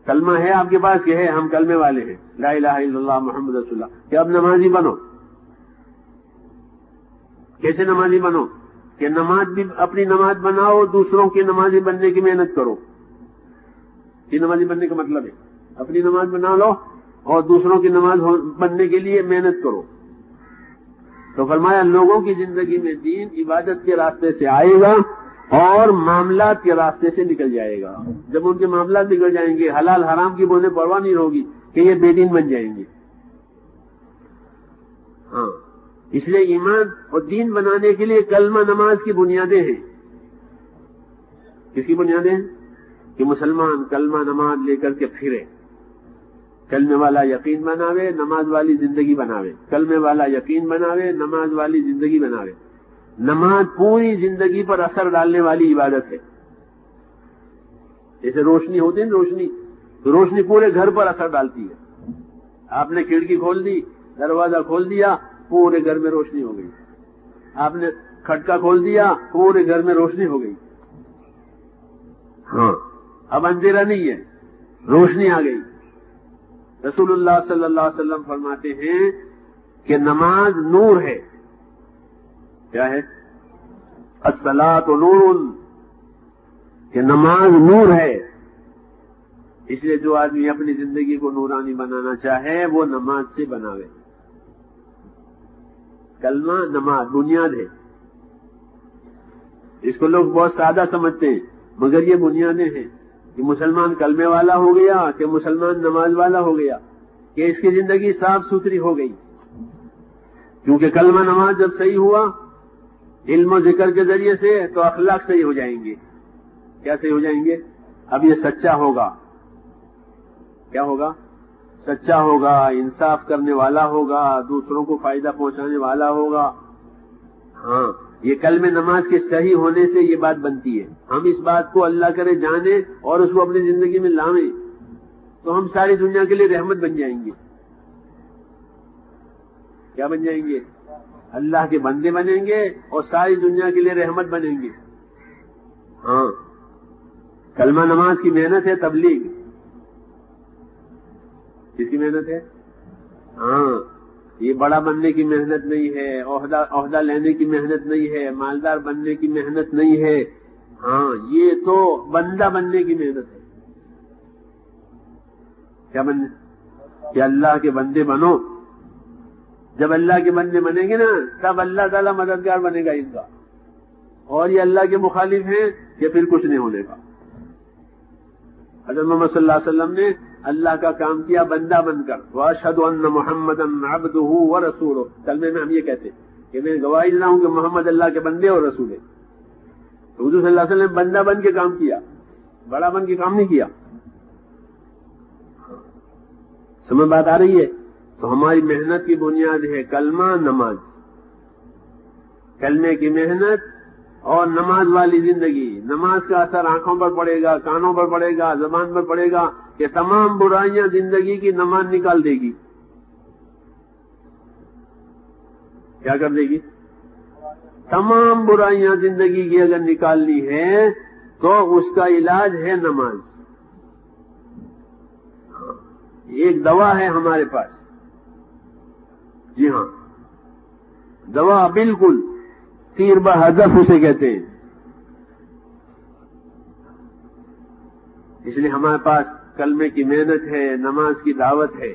کلمہ ہے آپ کے پاس کہ ہے ہم کلمے والے ہیں، لا الہ الا اللہ محمد رسول اللہ، کہ اب نمازی بنو. کیسے نمازی بنو؟ کہ نماز بھی اپنی نماز بناؤ، دوسروں کی نمازی بننے کی محنت کرو. یہ نمازی بننے کا مطلب ہے اپنی نماز بنا لو اور دوسروں کی نماز بننے کے لیے محنت کرو. تو فرمایا لوگوں کی زندگی میں دین عبادت کے راستے سے آئے گا اور معاملات کے راستے سے نکل جائے گا. جب ان کے معاملات نکل جائیں گے حلال حرام کی انہیں پرواہ نہیں ہوگی کہ یہ بے دین بن جائیں گے. ہاں اس لیے ایمان اور دین بنانے کے لیے کلمہ نماز کی بنیادیں ہیں. کس کی بنیادیں ہیں؟ کہ مسلمان کلمہ نماز لے کر کے پھرے. کلمے والا یقین بناوے نماز والی زندگی بناوے. کلمے والا یقین بناوے نماز والی زندگی بناوے. نماز پوری زندگی پر اثر ڈالنے والی عبادت ہے. جیسے روشنی ہوتی ہے روشنی، تو روشنی پورے گھر پر اثر ڈالتی ہے. آپ نے کھڑکی کھول دی، دروازہ کھول دیا، پورے گھر میں روشنی ہو گئی. آپ نے کھٹکا کھول دیا، پورے گھر میں روشنی ہو گئی. ہاں اب اندھیرا نہیں ہے، روشنی آ گئی. رسول اللہ صلی اللہ علیہ وسلم فرماتے ہیں کہ نماز نور ہے. کیا ہے؟ الصلاۃ نور، کہ نماز نور ہے. اس لیے جو آدمی اپنی زندگی کو نورانی بنانا چاہے وہ نماز سے بناوے. کلمہ نماز بنیاد ہے. اس کو لوگ بہت سادہ سمجھتے ہیں مگر یہ بنیادیں ہیں کہ مسلمان کلمے والا ہو گیا کہ مسلمان نماز والا ہو گیا کہ اس کی زندگی صاف ستھری ہو گئی. کیونکہ کلمہ نماز جب صحیح ہوا علم و ذکر کے ذریعے سے تو اخلاق صحیح ہو جائیں گے. کیا صحیح ہو جائیں گے؟ اب یہ سچا ہوگا. کیا ہوگا؟ سچا ہوگا، انصاف کرنے والا ہوگا، دوسروں کو فائدہ پہنچانے والا ہوگا. ہاں یہ کلمہ نماز کے صحیح ہونے سے یہ بات بنتی ہے. ہم اس بات کو اللہ کرے جانیں اور اس کو اپنی زندگی میں لاویں تو ہم ساری دنیا کے لیے رحمت بن جائیں گے. کیا بن جائیں گے؟ اللہ کے بندے بنیں گے اور ساری دنیا کے لیے رحمت بنیں گے. ہاں کلمہ نماز کی محنت ہے تبلیغ. کس کی محنت ہے؟ ہاں یہ بڑا بننے کی محنت نہیں ہے، عہدہ لینے کی محنت نہیں ہے، مالدار بننے کی محنت نہیں ہے. ہاں یہ تو بندہ بننے کی محنت ہے. کیا بننے؟ کہ اللہ کے بندے بنو. جب اللہ کے بندے بنیں گے نا تب اللہ تعالیٰ مددگار بنے گا ان کا. اور یہ اللہ کے مخالف ہیں کہ پھر کچھ نہیں ہونے کا. حضرت محمد صلی اللہ علیہ وسلم نے اللہ کا کام کیا بندہ بن کر. واشہد ان محمدا عبدہ ورسولہ. کلمے میں ہم یہ کہتے ہیں کہ میں گواہی دیتا ہوں کہ محمد اللہ کے بندے اور رسول ہیں. تو حضور صلی اللہ علیہ وسلم بندہ بن کے کام کیا، بڑا بن کے کام نہیں کیا. سمجھ بات آ رہی ہے؟ تو ہماری محنت کی بنیاد ہے کلمہ نماز. کلمے کی محنت اور نماز والی زندگی. نماز کا اثر آنکھوں پر پڑے گا، کانوں پر پڑے گا، زبان پر پڑے گا کہ تمام برائیاں زندگی کی نماز نکال دے گی. کیا کر دے گی؟ تمام برائیاں زندگی کی اگر نکالنی ہے تو اس کا علاج ہے نماز. ایک دوا ہے ہمارے پاس. جی ہاں دوا بالکل تیر بہدف اسے کہتے ہیں. اس لیے ہمارے پاس کلمے کی محنت ہے، نماز کی دعوت ہے.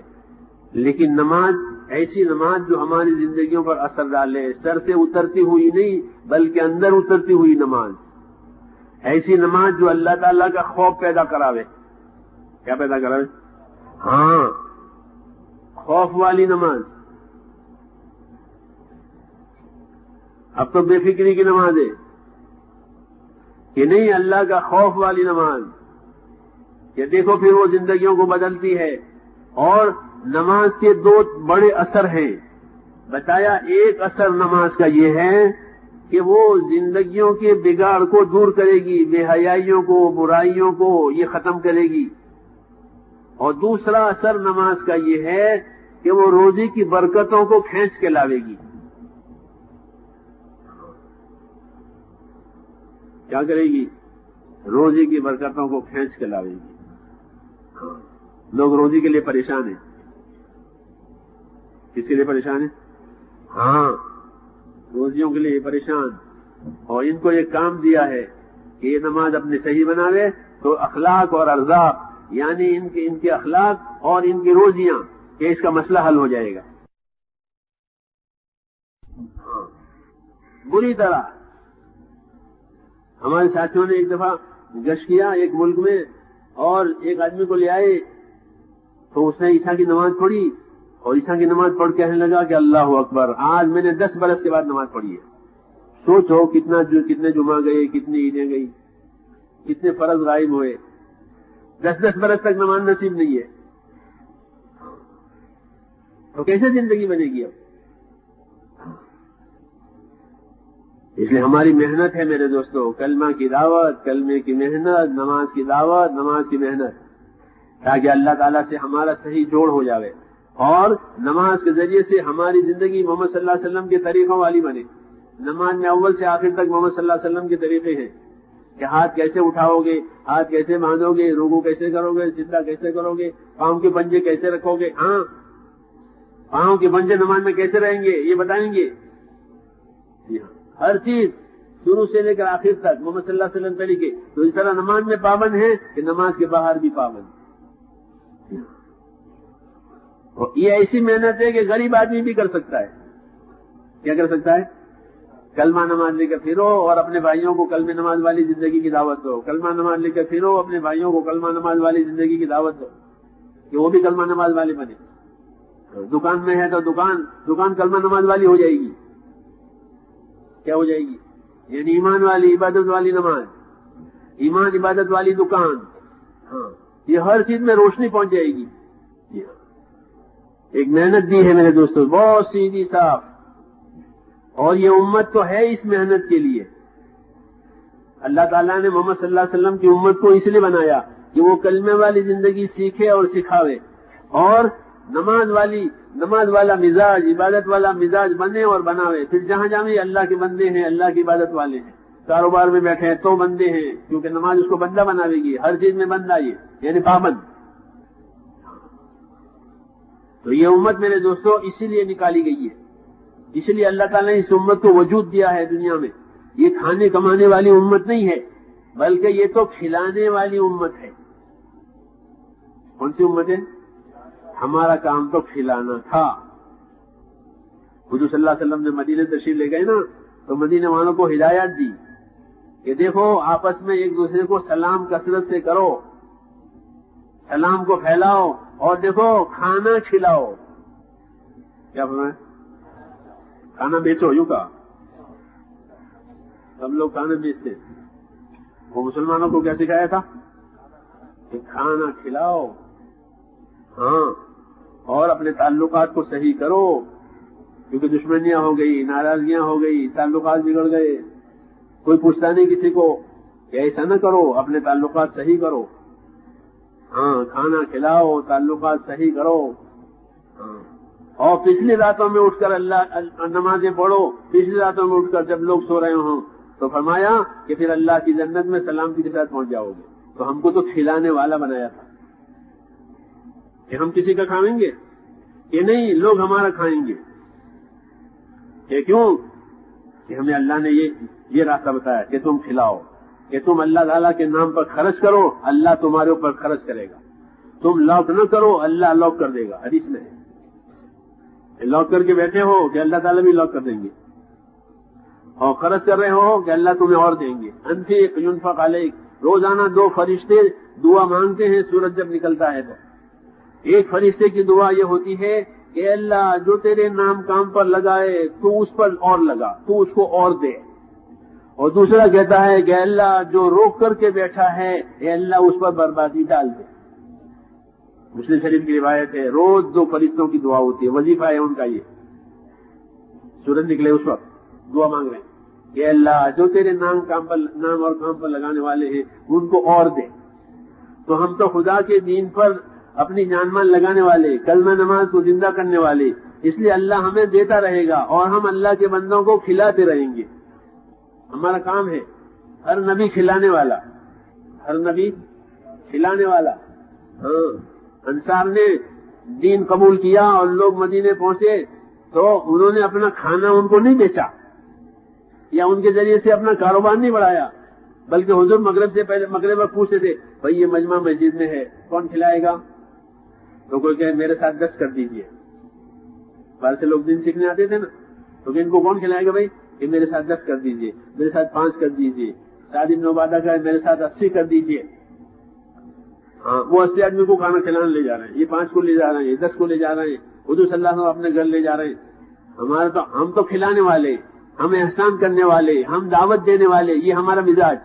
لیکن نماز ایسی نماز جو ہماری زندگیوں پر اثر ڈالے، سر سے اترتی ہوئی نہیں بلکہ اندر اترتی ہوئی نماز. ایسی نماز جو اللہ تعالیٰ کا خوف پیدا کراوے. کیا پیدا کراوے؟ ہاں خوف والی نماز. اب تو بے فکری کی نماز ہے کہ نہیں، اللہ کا خوف والی نماز. کہ دیکھو پھر وہ زندگیوں کو بدلتی ہے. اور نماز کے دو بڑے اثر ہیں. بتایا ایک اثر نماز کا یہ ہے کہ وہ زندگیوں کے بگاڑ کو دور کرے گی، بے حیائیوں کو، برائیوں کو یہ ختم کرے گی. اور دوسرا اثر نماز کا یہ ہے کہ وہ روزی کی برکتوں کو کھینچ کے لاوے گی. کیا کرے گی؟ روزی کی برکتوں کو کھینچ کے لاوے گی. لوگ روزی کے لیے پریشان ہیں. کس کے لیے پریشان ہیں؟ ہاں روزیوں کے لیے پریشان. اور ان کو یہ کام دیا ہے کہ یہ نماز اپنے صحیح بناوے تو اخلاق اور ارزاق، یعنی ان کے اخلاق اور ان کی روزیاں کہ اس کا مسئلہ حل ہو جائے گا. بری طرح ہمارے ساتھیوں نے ایک دفعہ گشت کیا ایک ملک میں، اور ایک آدمی کو لے آئے تو اس نے عشاء کی نماز پڑھی، اور عشاء کی نماز پڑھ کہنے لگا کہ اللہ اکبر، آج میں نے 10 برس کے بعد نماز پڑھی ہے. سوچو کتنے جمعہ گئے، کتنی عیدیں گئی، کتنے فرض غائب ہوئے، 10 برس تک نماز نصیب نہیں ہے، تو کیسے زندگی بنے گی اب؟ اس لیے ہماری محنت ہے میرے دوستو، کلمہ کی دعوت، کلمے کی محنت، نماز کی دعوت، نماز کی محنت، تاکہ اللہ تعالیٰ سے ہمارا صحیح جوڑ ہو جاوے، اور نماز کے ذریعے سے ہماری زندگی محمد صلی اللہ علیہ وسلم کے طریقوں والی بنے. نماز میں اول سے آخر تک محمد صلی اللہ علیہ وسلم کے طریقے ہیں کہ ہاتھ کیسے اٹھاؤ گے، ہاتھ کیسے باندھو گے، رکوع کیسے کرو گے، سجدہ کیسے کرو گے، پاؤں کے پنجے کیسے رکھو گے، ہاں پاؤں کے پنجے نماز میں کیسے رہیں گے یہ بتائیں گے. ہر چیز شروع سے لے کر آخر تک محمد صلی اللہ علیہ وسلم طریقے. تو اس طرح نماز میں پابند ہے کہ نماز کے باہر بھی پابند. یہ ایسی محنت ہے کہ غریب آدمی بھی کر سکتا ہے. کیا کر سکتا ہے؟ کلمہ نماز لے کر پھرو اور اپنے بھائیوں کو کلمہ نماز والی زندگی کی دعوت دو. کلمہ نماز لے کر پھرو، اپنے بھائیوں کو کلمہ نماز والی زندگی کی دعوت دو کہ وہ بھی کلمہ نماز والے بنے. دکان میں ہے تو دکان کلمہ نماز والی ہو جائے گی. کیا ہو جائے گی؟ یعنی ایمان والی، عبادت والی نماز، ایمان عبادت والی دکان. ہاں یہ ہر چیز میں روشنی پہنچ جائے گی. ایک محنت دی ہے میرے دوستوں، بہت سیدھی صاف، اور یہ امت تو ہے اس محنت کے لیے. اللہ تعالیٰ نے محمد صلی اللہ علیہ وسلم کی امت کو اس لیے بنایا کہ وہ کلمے والی زندگی سیکھے اور سکھاوے، اور نماز والا مزاج، عبادت والا مزاج بنے اور بناوے. پھر جہاں جہاں اللہ کے بندے ہیں، اللہ کی عبادت والے ہیں، کاروبار میں بیٹھے ہیں تو بندے ہیں، کیونکہ نماز اس کو بندہ بناوے گی. ہر چیز میں بندہ یہ یعنی پابند. تو یہ امت میرے دوستوں اسی لیے نکالی گئی ہے، اسی لیے اللہ تعالیٰ نے اس امت کو وجود دیا ہے دنیا میں. یہ کھانے کمانے والی امت نہیں ہے، بلکہ یہ تو کھلانے والی امت ہے. کون سی امت ہے؟ ہمارا کام تو کھلانا تھا. حضور صلی اللہ علیہ وسلم نے مدینے تشریف لے گئے نا، تو مدینے والوں کو ہدایت دی کہ دیکھو آپس میں ایک دوسرے کو سلام کثرت سے کرو، سلام کو پھیلاؤ، اور دیکھو کھانا کھلاؤ. کیا فرمایا؟ کھانا بیچو. یوں کہا سب لوگ کھانا بیچتے. وہ مسلمانوں کو کیا سکھایا تھا؟ کہ کھانا کھلاؤ، ہاں، اور اپنے تعلقات کو صحیح کرو، کیونکہ دشمنیاں ہو گئی، ناراضگیاں ہو گئی، تعلقات بگڑ گئے. کوئی پوچھتا نہیں کسی کو کہ ایسا نہ کرو، اپنے تعلقات صحیح کرو. ہاں کھانا کھلاؤ، تعلقات صحیح کرو. ہاں اور پچھلی راتوں میں اٹھ کر اللہ نمازیں پڑھو. پچھلی راتوں میں اٹھ کر جب لوگ سو رہے ہوں تو فرمایا کہ پھر اللہ کی جنت میں سلامتی کے ساتھ پہنچ جاؤ گے. تو ہم کو تو کھلانے والا بنایا تھا کہ ہم کسی کا کھائیں گے کہ نہیں، لوگ ہمارا کھائیں گے. کہ کیوں؟ کہ ہمیں اللہ نے یہ راستہ بتایا کہ تم کھلاؤ، کہ تم اللہ تعالیٰ کے نام پر خرچ کرو، اللہ تمہارے اوپر خرچ کرے گا. تم لاک نہ کرو، اللہ لاک کر دے گا. حدیث میں ہے لاک کر کے بیٹھے ہو کہ اللہ تعالیٰ بھی لاک کر دیں گے، اور خرچ کر رہے ہو کہ اللہ تمہیں اور دیں گے. انفق ينفق علیک. روزانہ 2 فرشتے دعا مانگتے ہیں سورج جب نکلتا ہے تو. ایک فرشتے کی دعا یہ ہوتی ہے کہ اللہ جو تیرے نام کام پر لگائے تو اس پر اور لگا، تو اس کو اور دے. اور دوسرا کہتا ہے کہ اللہ جو روک کر کے بیٹھا ہے اے اللہ اس پر بربادی ڈال دے. مسلم شریف کی روایت ہے، روز 2 فرشتوں کی دعا ہوتی ہے، وظیفہ ہے ان کا. یہ سورج نکلے اس وقت دعا مانگ رہے ہیں کہ اللہ جو تیرے نام اور کام پر لگانے والے ہیں ان کو اور دے. تو ہم تو خدا کے دین پر اپنی جان مال لگانے والے، کلمہ نماز کو زندہ کرنے والے، اس لیے اللہ ہمیں دیتا رہے گا اور ہم اللہ کے بندوں کو کھلاتے رہیں گے. ہمارا کام ہے. ہر نبی کھلانے والا، ہر نبی کھلانے والا. ہاں انصار نے دین قبول کیا اور لوگ مدینے پہنچے تو انہوں نے اپنا کھانا ان کو نہیں بیچا یا ان کے ذریعے سے اپنا کاروبار نہیں بڑھایا، بلکہ حضور مغرب سے پہلے مغرب وقت پوچھتے تھے بھائی یہ مجمع مسجد میں ہے کون کھلائے گا؟ تو کوئی کہے میرے ساتھ 10 کر دیجئے. باہر سے لوگ دین سیکھنے آتے تھے نا, تو ان کو کون کھلائے گا بھائی کہ میرے ساتھ 10 کر دیجئے, میرے ساتھ 5 کر دیجئے. سعد بن عبادہ کا میرے ساتھ 80 کر دیجئے. ہاں, وہ 80 آدمی کو کھانا کھلانے لے جا رہے ہیں, یہ 5 کو لے جا رہے ہیں, یہ 10 کو لے جا رہے ہیں, حضور صلی اللہ علیہ وسلم اپنے گھر لے جا رہے ہیں. ہم تو کھلانے والے, ہم احسان کرنے والے, ہم دعوت دینے والے, یہ ہمارا مزاج.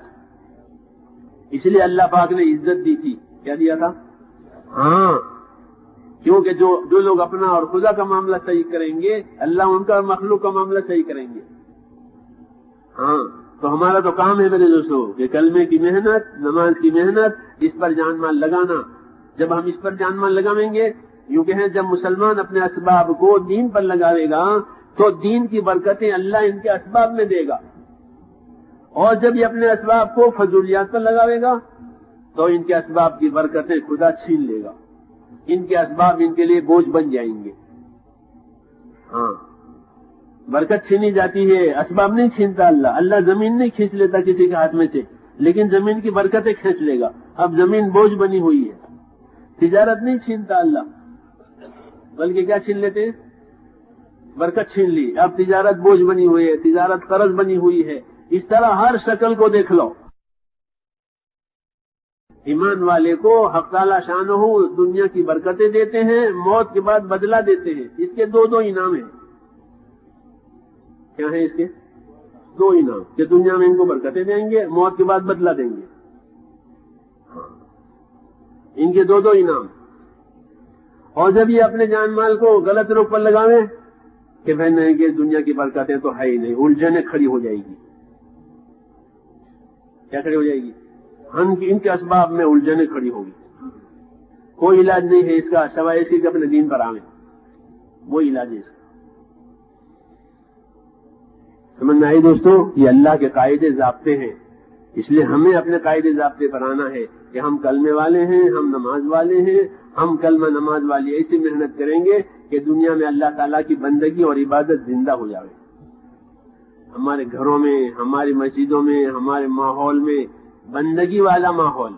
اس لیے اللہ پاک نے عزت دی تھی. کیا دیا تھا؟ ہاں, کیونکہ جو لوگ اپنا اور خدا کا معاملہ صحیح کریں گے, اللہ ان کا اور مخلوق کا معاملہ صحیح کریں گے. ہاں, تو ہمارا تو کام ہے میرے دوستوں کہ کلمے کی محنت, نماز کی محنت, اس پر جان مال لگانا. جب ہم اس پر جان مال لگائیں گے, یوں کہیں جب مسلمان اپنے اسباب کو دین پر لگاوے گا تو دین کی برکتیں اللہ ان کے اسباب میں دے گا, اور جب یہ اپنے اسباب کو فضولیات پر لگاوے گا تو ان کے اسباب کی برکتیں خدا چھین لے گا. ان کے اسباب ان کے لیے بوجھ بن جائیں گے. ہاں, برکت چھینی جاتی ہے, اسباب نہیں چھینتا اللہ. اللہ زمین نہیں کھینچ لیتا کسی کے ہاتھ میں سے, لیکن زمین کی برکتیں کھینچ لے گا. اب زمین بوجھ بنی ہوئی ہے. تجارت نہیں چھینتا اللہ, بلکہ کیا چھین لیتے ہیں؟ برکت چھین لی. اب تجارت بوجھ بنی ہوئی ہے, تجارت قرض بنی ہوئی ہے. اس طرح ہر شکل کو دیکھ لو. ایمان والے کو حق تعالی شانہ دنیا کی برکتیں دیتے ہیں, موت کے بعد بدلہ دیتے ہیں. اس کے دو انعام ہیں. کیا ہیں اس کے؟ 2 انعام, کہ دنیا میں ان کو برکتیں دیں گے, موت کے بعد بدلہ دیں گے. ان کے 2 انعام. اور جب یہ اپنے جان مال کو غلط رخ پر لگاویں کہ بھائی نہیں کہ دنیا کی برکتیں تو ہے ہی نہیں, الجھنیں کھڑی ہو جائے گی. کیا کھڑی ہو جائے گی؟ ان کے اسباب میں الجھنیں کھڑی ہوگی. کوئی علاج نہیں ہے اس کا سوائے اس کے کہ اپنے دین پر آویں. وہ علاج ہے اس کا. سمجھ میں آئی دوستو؟ یہ اللہ کے قاعدے ضابطے ہیں. اس لیے ہمیں اپنے قاعدے ضابطے پر آنا ہے کہ ہم کلمے والے ہیں, ہم نماز والے ہیں. ہم کلمہ نماز والی ایسی محنت کریں گے کہ دنیا میں اللہ تعالیٰ کی بندگی اور عبادت زندہ ہو جائے. ہمارے گھروں میں, ہماری مسجدوں میں, ہمارے ماحول میں بندگی والا ماحول,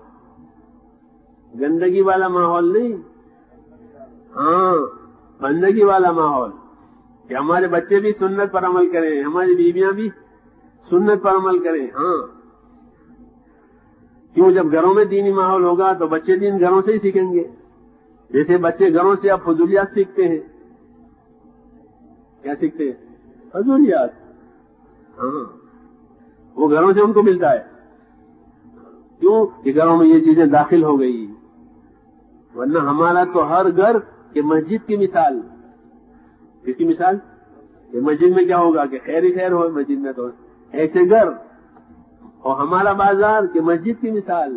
گندگی والا ماحول نہیں. ہاں, بندگی والا ماحول, کہ ہمارے بچے بھی سنت پر عمل کریں, ہماری بیویاں بھی سنت پر عمل کریں. ہاں, کیوں جب گھروں میں دینی ماحول ہوگا تو بچے دین گھروں سے ہی سیکھیں گے. جیسے بچے گھروں سے اب فضولیات سیکھتے ہیں. کیا سیکھتے ہیں؟ فضولیات. ہاں, وہ گھروں سے ان کو ملتا ہے. کیوں کہ گھروں میں یہ چیزیں داخل ہو گئی. ورنہ ہمارا تو ہر گھر کہ مسجد کی مثال. کس کی مثال؟ کہ مسجد میں کیا ہوگا کہ خیر ہی خیر ہو مسجد میں, تو ایسے گھر. اور ہمارا بازار کہ مسجد کی مثال.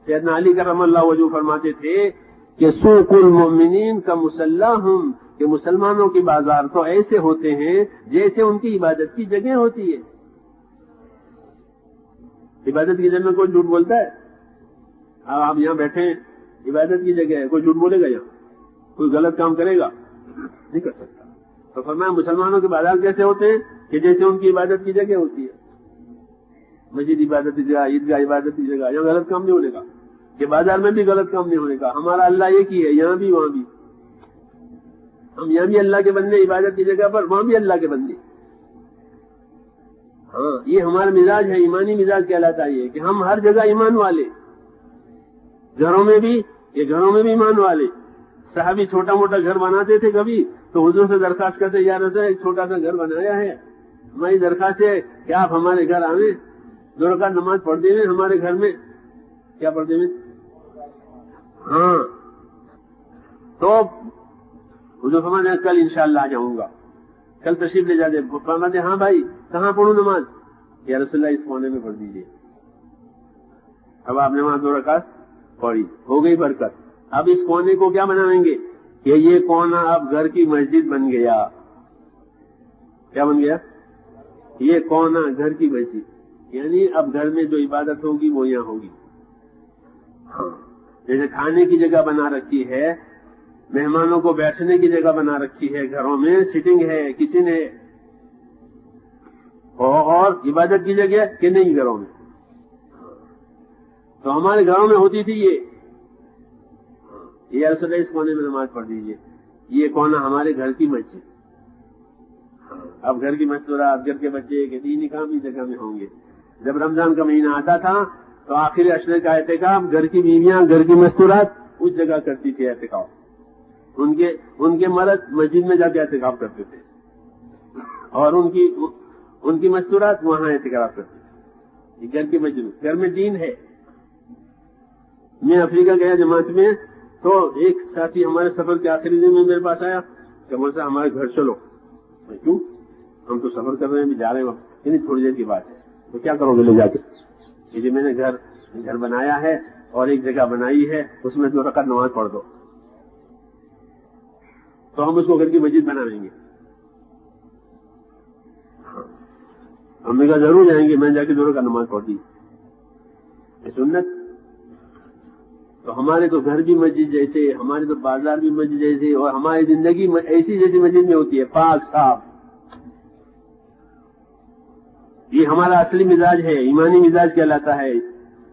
سیدنا علی کرم اللہ وجہ فرماتے تھے کہ سوق المؤمنین کا مسلحہم, کہ مسلمانوں کے بازار تو ایسے ہوتے ہیں جیسے ان کی عبادت کی جگہ ہوتی ہے. عبادت کی جگہ میں کوئی جھوٹ بولتا ہے؟ اب آپ یہاں بیٹھے ہیں, عبادت کی جگہ ہے, کوئی جھوٹ بولے گا یہاں؟ کوئی غلط کام کرے گا؟ نہیں کر سکتا. تو فرمایا مسلمانوں کے بازار کیسے ہوتے ہیں کہ جیسے ان کی عبادت کی جگہ ہوتی ہے. مسجد عبادت کی جگہ, عیدگاہ عبادت کی جگہ, یہاں غلط کام نہیں ہونے کا. کہ بازار میں بھی غلط کام نہیں ہونے کا. ہمارا اللہ ایک ہی ہے, یہاں بھی وہاں بھی. ہم یہاں بھی اللہ کے بندے عبادت کی جگہ پر, وہاں بھی اللہ کے بندے. ہاں, یہ ہمارا مزاج ہے, ایمانی مزاج کہلاتا ہے کہ ہم ہر جگہ ایمان والے. گھروں میں بھی, یہ گھروں میں بھی ایمان والے. صحابی چھوٹا موٹا گھر بناتے تھے کبھی تو حضور سے درخواست کرتے, یا رسول اللہ ایک چھوٹا سا گھر بنایا ہے, ہماری درخواست ہے کہ آپ ہمارے گھر آویں, 2 رکعت نماز پڑھ دیں ہمارے گھر میں. کیا پڑھ دیں؟ ہاں. تو حضور فرماتے کل انشاءاللہ آ جاؤں گا, کل تشریف لے جاتے. فرماتے ہاں بھائی کہاں پڑھوں نماز؟ یا رسول اللہ اس کونے میں پڑھ دیجیے. اب آپ نے وہاں 2 رکعت پڑھی, ہو گئی برکت. اب اس کونے کو کیا بنائیں گے کہ یہ کونا اب گھر کی مسجد بن گیا. کیا بن گیا؟ یہ کونا گھر کی مسجد. یعنی اب گھر میں جو عبادت ہوگی وہ یہاں ہوگی. ہاں, جیسے کھانے کی جگہ بنا رکھی ہے, مہمانوں کو بیٹھنے کی جگہ بنا رکھی ہے, گھروں میں سیٹنگ ہے, کچن ہے, اور عبادت کی جگہ کہ نہیں گھروں میں. تو ہمارے گھروں میں ہوتی تھی یہ. یہ رسول اللہ اس کونے میں نماز پڑھ دیجیے، یہ کونا ہمارے گھر کی مسجد. اب گھر کی مستورات، گھر کے بچے کے دینی کام اس جگہ میں ہوں گے. جب رمضان کا مہینہ آتا تھا تو آخری عشرے کا اعتکاف گھر کی بیویاں، گھر کی مستورات اس جگہ کرتی تھی اعتکاف. ان کے مرد مسجد میں جا کے اعتکاف کرتے تھے اور ان کی مستورات وہاں اعتکاف کرتے تھے. گھر کی مسجد، گھر میں دین ہے. میں افریقہ گیا جماعت میں، تو ایک ساتھی ہمارے سفر کے آخری دن میں میرے پاس آیا کہ مول صاحب ہمارے گھر چلو. کیوں؟ ہم تو سفر کر رہے ہیں، بھی جا رہے ہیں وقت، یعنی تھوڑی دیر کی بات ہے. تو کیا کرو گے لے جا کے؟ کہ میں نے گھر بنایا ہے اور ایک جگہ بنائی ہے، اس میں 2 رکعت نماز پڑھ دو، تو ہم اس کو گھر کی مسجد بنا لیں گے. ہم نے کہا ضرور جائیں گے. میں جا کے 2 رکعت نماز پڑھ دی. سنت. تو ہمارے تو گھر بھی مسجد جیسے، ہمارے تو بازار بھی مسجد جیسے، اور ہماری زندگی ایسی جیسی مسجد میں ہوتی ہے، پاک صاف. یہ ہمارا اصلی مزاج ہے، ایمانی مزاج کہلاتا ہے.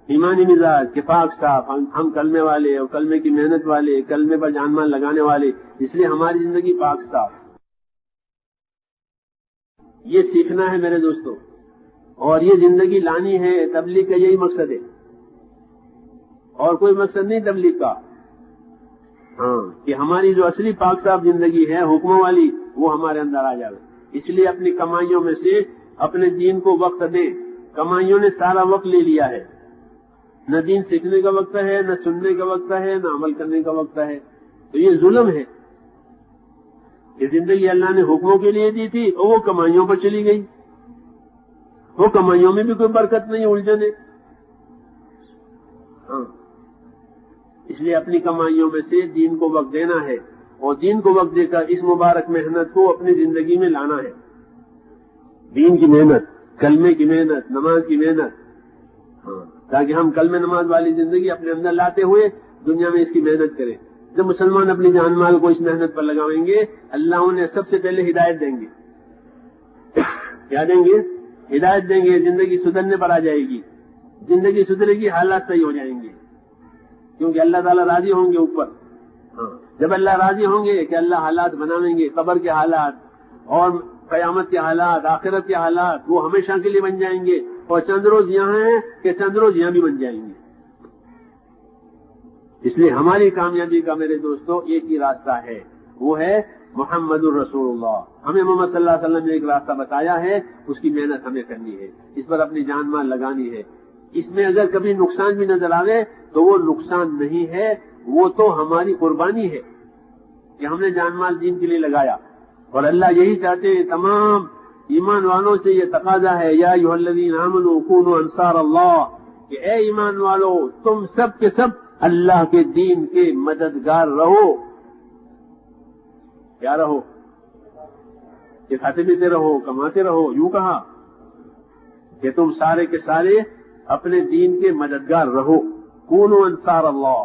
ایمانی مزاج کہ پاک صاف، ہم کلمے والے اور کلمے کی محنت والے، کلمے پر جان مال لگانے والے، اس لیے ہماری زندگی پاک صاف. یہ سیکھنا ہے میرے دوستوں، اور یہ زندگی لانی ہے. تبلیغ کا یہی مقصد ہے، اور کوئی مقصد نہیں تبلیغ کا. کہ ہماری جو اصلی پاک صاف زندگی ہے حکموں والی، وہ ہمارے اندر آ جائے. اس لیے اپنی کمائیوں میں سے اپنے دین کو وقت دیں. کمائیوں نے سارا وقت لے لیا ہے. نہ دین سیکھنے کا وقت ہے، نہ سننے کا وقت ہے، نہ عمل کرنے کا وقت ہے. تو یہ ظلم ہے. یہ زندگی اللہ نے حکموں کے لیے دی تھی اور وہ کمائیوں پر چلی گئی. وہ کمائیوں میں بھی کوئی برکت نہیں، الجھن ہے. اس لیے اپنی کمائیوں میں سے دین کو وقت دینا ہے، اور دین کو وقت دے کر اس مبارک محنت کو اپنی زندگی میں لانا ہے. دین کی محنت، کلمے کی محنت، نماز کی محنت، تاکہ ہم کلمے نماز والی زندگی اپنے اندر لاتے ہوئے دنیا میں اس کی محنت کریں. جب مسلمان اپنی جان مال کو اس محنت پر لگائیں گے، اللہ انہیں سب سے پہلے ہدایت دیں گے. کیا دیں گے؟ ہدایت دیں گے. زندگی سدھرنے پر آ جائے گی. زندگی سدھرے گی، حالات صحیح ہو جائیں گے، کیونکہ اللہ تعالیٰ راضی ہوں گے اوپر. جب اللہ راضی ہوں گے کہ اللہ حالات بنا لیں گے، قبر کے حالات اور قیامت کے حالات، آخرت کے حالات، وہ ہمیشہ کے لیے بن جائیں گے. اور چند روز یہاں ہیں کہ چند روز یہاں بھی بن جائیں گے. اس لیے ہماری کامیابی کا میرے دوستو ایک ہی راستہ ہے، وہ ہے محمد الرسول اللہ. ہمیں محمد صلی اللہ علیہ وسلم نے ایک راستہ بتایا ہے، اس کی محنت ہمیں کرنی ہے، اس پر اپنی جان مال لگانی ہے. اس میں اگر کبھی نقصان بھی نظر آئے تو وہ نقصان نہیں ہے، وہ تو ہماری قربانی ہے کہ ہم نے جان مال دین کے لیے لگایا. اور اللہ یہی چاہتے ہیں، تمام ایمان والوں سے یہ تقاضا ہے، یا ایھا الذین آمنوا کونوا انصار اللہ، کہ اے ایمان والو تم سب کے سب اللہ کے دین کے مددگار رہو. کیا رہو؟ کہ کھاتے پیتے رہو، کماتے رہو. یوں کہا کہ تم سارے کے سارے اپنے دین کے مددگار رہو. کونوا انصار اللہ،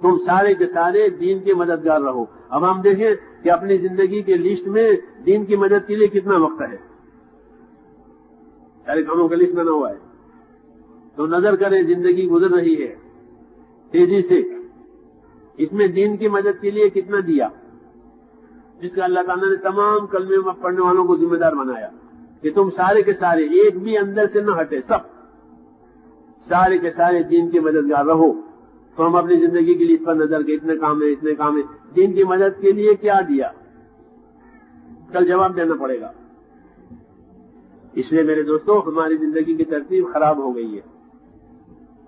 تم سارے کے سارے دین کے مددگار رہو. اب ہم دیکھیں کہ اپنی زندگی کے لسٹ میں دین کی مدد کے لیے کتنا وقت ہے. سارے کاموں کا لسٹ بنا ہوا ہے، تو نظر کریں زندگی گزر رہی ہے تیزی سے. اس میں دین کی مدد کے لیے کتنا دیا، جس کا اللہ تعالیٰ نے تمام کلمے پڑھنے والوں کو ذمہ دار بنایا کہ تم سارے کے سارے ایک بھی اندر سے نہ ہٹے، سب سارے کے سارے دین کے مددگار رہو. تو ہم اپنی زندگی کی لسٹ پر نظر کے اتنے کام ہے، اتنے کام ہے. دین کی مدد کے لیے کیا دیا، کل جواب دینا پڑے گا. اس لیے میرے دوستو ہماری زندگی کی ترتیب خراب ہو گئی ہے.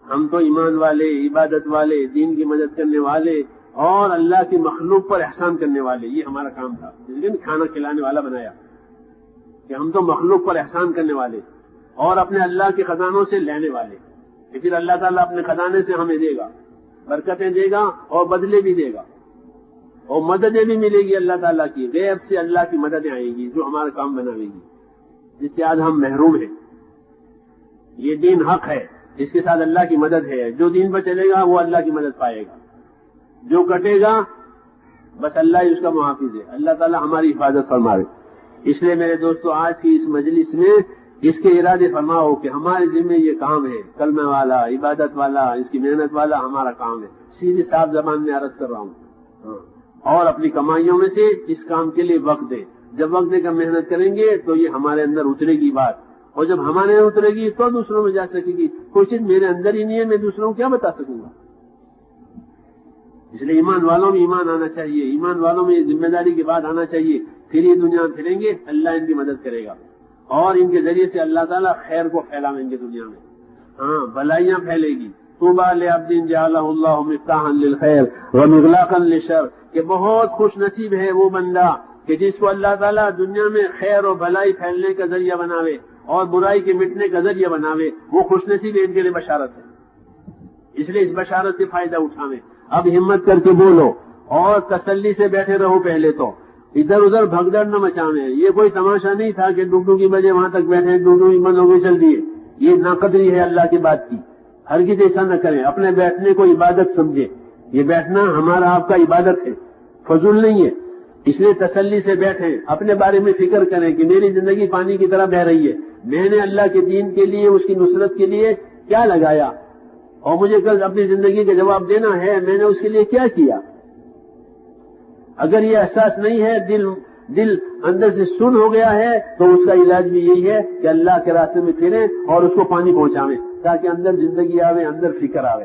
ہم تو ایمان والے، عبادت والے، دین کی مدد کرنے والے اور اللہ کی مخلوق پر احسان کرنے والے، یہ ہمارا کام تھا. لیکن کھانا کھلانے والا بنایا کہ ہم تو مخلوق پر احسان کرنے والے اور اپنے اللہ کے خزانوں سے لینے والے. پھر اللہ تعالیٰ اپنے خزانے سے ہمیں دے گا، برکتیں دے گا اور بدلے بھی دے گا، اور مددیں بھی ملے گی اللہ تعالیٰ کی. غیب سے اللہ کی مددیں آئیں گی جو ہمارا کام بنائے گی، جس سے آج ہم محروم ہیں. یہ دین حق ہے، اس کے ساتھ اللہ کی مدد ہے. جو دین پر چلے گا وہ اللہ کی مدد پائے گا، جو کٹے گا بس اللہ ہی اس کا محافظ ہے. اللہ تعالیٰ ہماری حفاظت فرمائے. اس لیے میرے دوستو آج کی اس مجلس میں اس کے ارادے فرماؤ کہ ہمارے ذمہ یہ کام ہے، کلمہ والا، عبادت والا، اس کی محنت والا ہمارا کام ہے. سیدھی صاف زبان میں عرض کر رہا ہوں، اور اپنی کمائیوں میں سے اس کام کے لیے وقت دیں. جب وقت دے کر محنت کریں گے تو یہ ہمارے اندر اترے گی بات، اور جب ہمارے اندر اترے گی تو دوسروں میں جا سکے گی. کوئی چیز میرے اندر ہی نہیں ہے، میں دوسروں کو کیا بتا سکوں گا؟ اس لیے ایمان والوں میں ایمان آنا چاہیے، ایمان والوں میں یہ ذمہ داری کی بات آنا چاہیے. پھر یہ دنیا میں پھریں گے، اللہ ان کی مدد کرے گا، اور ان کے ذریعے سے اللہ تعالیٰ خیر کو پھیلاویں گے دنیا میں. ہاں، بھلائیاں پھیلے گی. طوبیٰ لعبد جعلہ اللہ مفتاحا للخیر ومغلاقا للشر، کہ بہت خوش نصیب ہے وہ بندہ کہ جس کو اللہ تعالیٰ دنیا میں خیر اور بھلائی پھیلنے کا ذریعہ بناوے اور برائی کے مٹنے کا ذریعہ بناوے. وہ خوش نصیب ان کے لیے بشارت ہے. اس لیے اس بشارت سے فائدہ اٹھاویں. اب ہمت کر کے بولو اور تسلی سے بیٹھے رہو. پہلے تو ادھر ادھر بھگدڑ نہ مچاویں. یہ کوئی تماشا نہیں تھا کہ ڈوڈو کی بجے وہاں تک بیٹھے، ڈوڈو کی بند ہو گئی چل دیے. یہ ناقدری ہے اللہ کی بات کی. ہرگز ایسا نہ کریں. اپنے بیٹھنے کو عبادت سمجھے. یہ بیٹھنا ہمارا آپ کا عبادت ہے، فضول نہیں ہے. اس لیے تسلی سے بیٹھیں، اپنے بارے میں فکر کریں کہ میری زندگی پانی کی طرح بہ رہی ہے. میں نے اللہ کے دین کے لیے، اس کی نصرت کے لیے کیا لگایا، اور مجھے کل اپنی زندگی کا جواب دینا ہے میں نے اس کے لیے کیا کیا. اگر یہ احساس نہیں ہے، دل اندر سے سن ہو گیا ہے، تو اس کا علاج بھی یہی ہے کہ اللہ کے راستے میں پھریں اور اس کو پانی پہنچاویں، تاکہ اندر زندگی آوے، اندر فکر آوے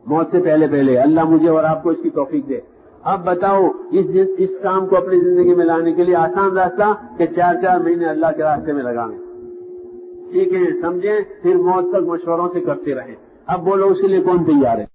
موت سے پہلے. اللہ مجھے اور آپ کو اس کی توفیق دے. اب بتاؤ اس کام کو اپنی زندگی میں لانے کے لیے آسان راستہ کہ 4 مہینے اللہ کے راستے میں لگاویں. سیکھیں، سمجھیں، پھر موت تک مشوروں سے کرتے رہیں. اب بولو اس کے لیے کون تیار ہے؟